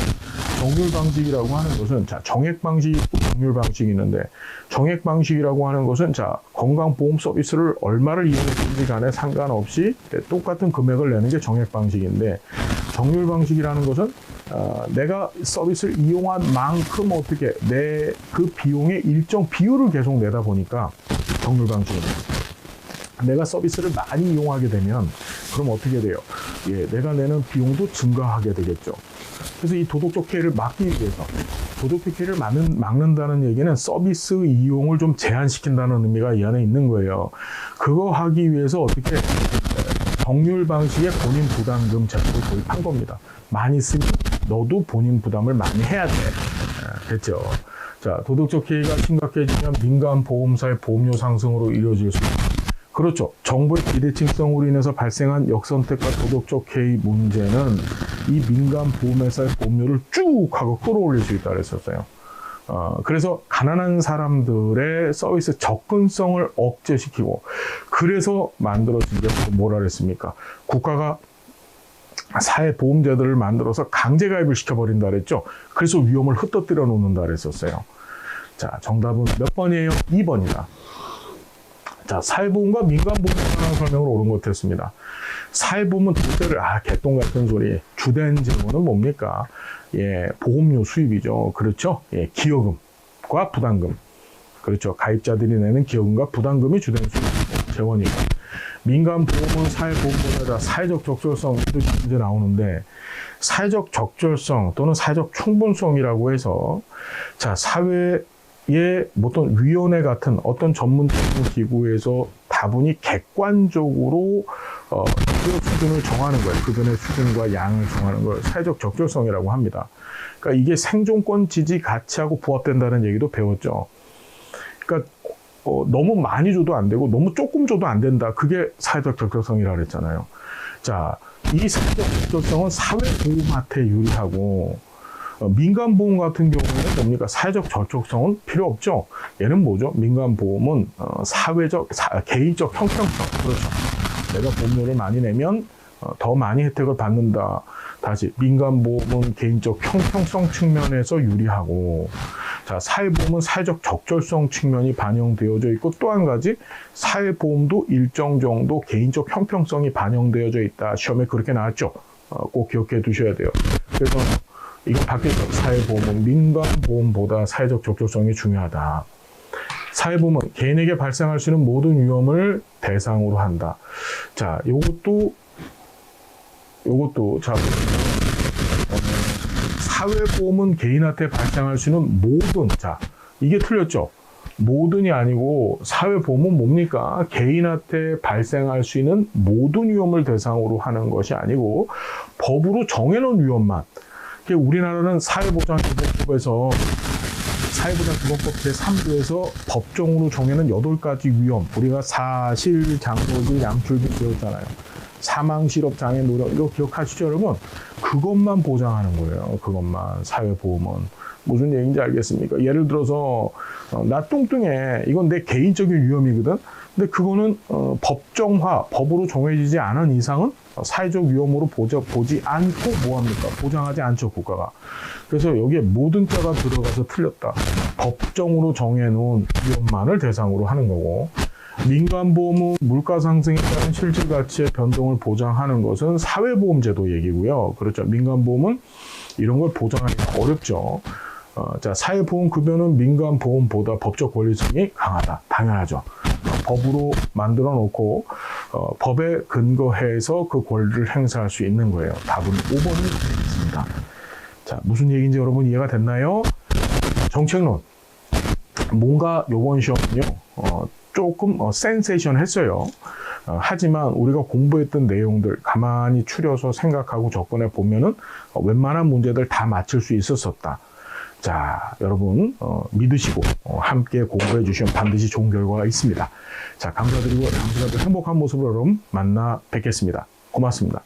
정률 방식이라고 하는 것은, 자, 정액 방식이 있고 정률 방식이 있는데, 정액 방식이라고 하는 것은, 자, 건강보험 서비스를 얼마를 이용했든지 간에 상관없이 똑같은 금액을 내는 게 정액 방식인데, 정률 방식이라는 것은, 내가 서비스를 이용한 만큼 어떻게, 내 그 비용의 일정 비율을 계속 내다 보니까 정률 방식입니다. 내가 서비스를 많이 이용하게 되면 그럼 어떻게 돼요? 예, 내가 내는 비용도 증가하게 되겠죠. 그래서 이 도덕적 해이를 막기 위해서 도덕적 해이를 막는다는 얘기는 서비스 이용을 좀 제한시킨다는 의미가 이 안에 있는 거예요. 그거 하기 위해서 어떻게 정률 방식의 본인 부담금 제도를 도입한 겁니다. 많이 쓰면 너도 본인 부담을 많이 해야 돼. 됐죠? 자, 도덕적 해이가 심각해지면 민간 보험사의 보험료 상승으로 이루어질 수 있습니다. 그렇죠. 정부의 비대칭성으로 인해서 발생한 역선택과 도덕적 해이 문제는 이 민간 보험회사의 보험료를 쭉 하고 끌어올릴 수 있다고 했었어요. 그래서 가난한 사람들의 서비스 접근성을 억제시키고, 그래서 만들어진 게 뭐라 그랬습니까? 국가가 사회보험제도를 만들어서 강제가입을 시켜버린다 그랬죠. 그래서 위험을 흩어뜨려 놓는다 그랬었어요. 자, 정답은 몇 번이에요? 2번이다. 자, 사회보험과 민간보험에 관한 설명을 옳은 것 같았습니다. 사회보험은 도대를, 개똥 같은 소리. 주된 질문은 뭡니까? 예, 보험료 수입이죠. 그렇죠? 예, 기여금과 부담금. 그렇죠. 가입자들이 내는 기여금과 부담금이 주된 수입이고, 재원이고. 민간보험은 사회보험보다 사회적 적절성, 이렇게 문제 나오는데, 사회적 적절성 또는 사회적 충분성이라고 해서, 자, 사회의 어떤 위원회 같은 어떤 전문적인 기구에서 다분히 객관적으로 그 수준을 정하는 거예요. 그분의 수준과 양을 정하는 걸 사회적 적절성이라고 합니다. 그러니까 이게 생존권 지지 가치하고 부합된다는 얘기도 배웠죠. 그러니까 너무 많이 줘도 안 되고 너무 조금 줘도 안 된다. 그게 사회적 적절성이라고 그랬잖아요. 자, 이 사회적 적절성은 사회보험한테 유리하고, 민간보험 같은 경우에는 뭡니까? 사회적 적절성은 필요 없죠. 얘는 뭐죠? 민간보험은 개인적 형평성. 그렇죠. 내가 보험료를 많이 내면 더 많이 혜택을 받는다. 다시, 민간보험은 개인적 형평성 측면에서 유리하고, 자, 사회보험은 사회적 적절성 측면이 반영되어져 있고, 또 한 가지, 사회보험도 일정 정도 개인적 형평성이 반영되어져 있다. 시험에 그렇게 나왔죠. 꼭 기억해 두셔야 돼요. 그래서 이거 바뀌었죠. 사회보험은 민간보험보다 사회적 적절성이 중요하다. 사회보험은 개인에게 발생할 수 있는 모든 위험을 대상으로 한다. 자, 요것도 자, 사회보험은 개인한테 발생할 수 있는 모든, 자, 이게 틀렸죠. 모든이 아니고 사회보험은 뭡니까? 개인한테 발생할 수 있는 모든 위험을 대상으로 하는 것이 아니고 법으로 정해놓은 위험만. 우리나라는 사회보장기본법에서 사회보장기본법 제3조에서 법정으로 정해놓은 8가지 위험, 우리가 사실, 장소질, 양출비 배웠잖아요. 사망, 실업, 장애, 노령, 이거 기억하시죠, 여러분? 그것만 보장하는 거예요. 그것만. 사회보험은. 무슨 얘기인지 알겠습니까? 예를 들어서 나 뚱뚱해. 이건 내 개인적인 위험이거든. 근데 그거는 법정화, 법으로 정해지지 않은 이상은 사회적 위험으로 보지 않고 뭐합니까? 보장하지 않죠, 국가가. 그래서 여기에 모든 자가 들어가서 틀렸다. 법정으로 정해놓은 위험만을 대상으로 하는 거고, 민간보험은 물가 상승에 따른 실질 가치의 변동을 보장하는 것은 사회보험제도 얘기고요. 그렇죠. 민간보험은 이런 걸 보장하기가 어렵죠. 자, 사회보험 급여는 민간보험보다 법적 권리성이 강하다. 당연하죠. 법으로 만들어 놓고 법에 근거해서 그 권리를 행사할 수 있는 거예요. 답은 5번이 되겠습니다. 자, 무슨 얘기인지 여러분 이해가 됐나요? 정책론. 뭔가 요번 시험은요, 조금 센세이션했어요. 하지만 우리가 공부했던 내용들 가만히 추려서 생각하고 접근해 보면은 웬만한 문제들 다 맞출 수 있었었다. 자, 여러분 믿으시고 함께 공부해 주시면 반드시 좋은 결과가 있습니다. 자, 감사드리고 당신들도 행복한 모습으로 여러분 만나 뵙겠습니다. 고맙습니다.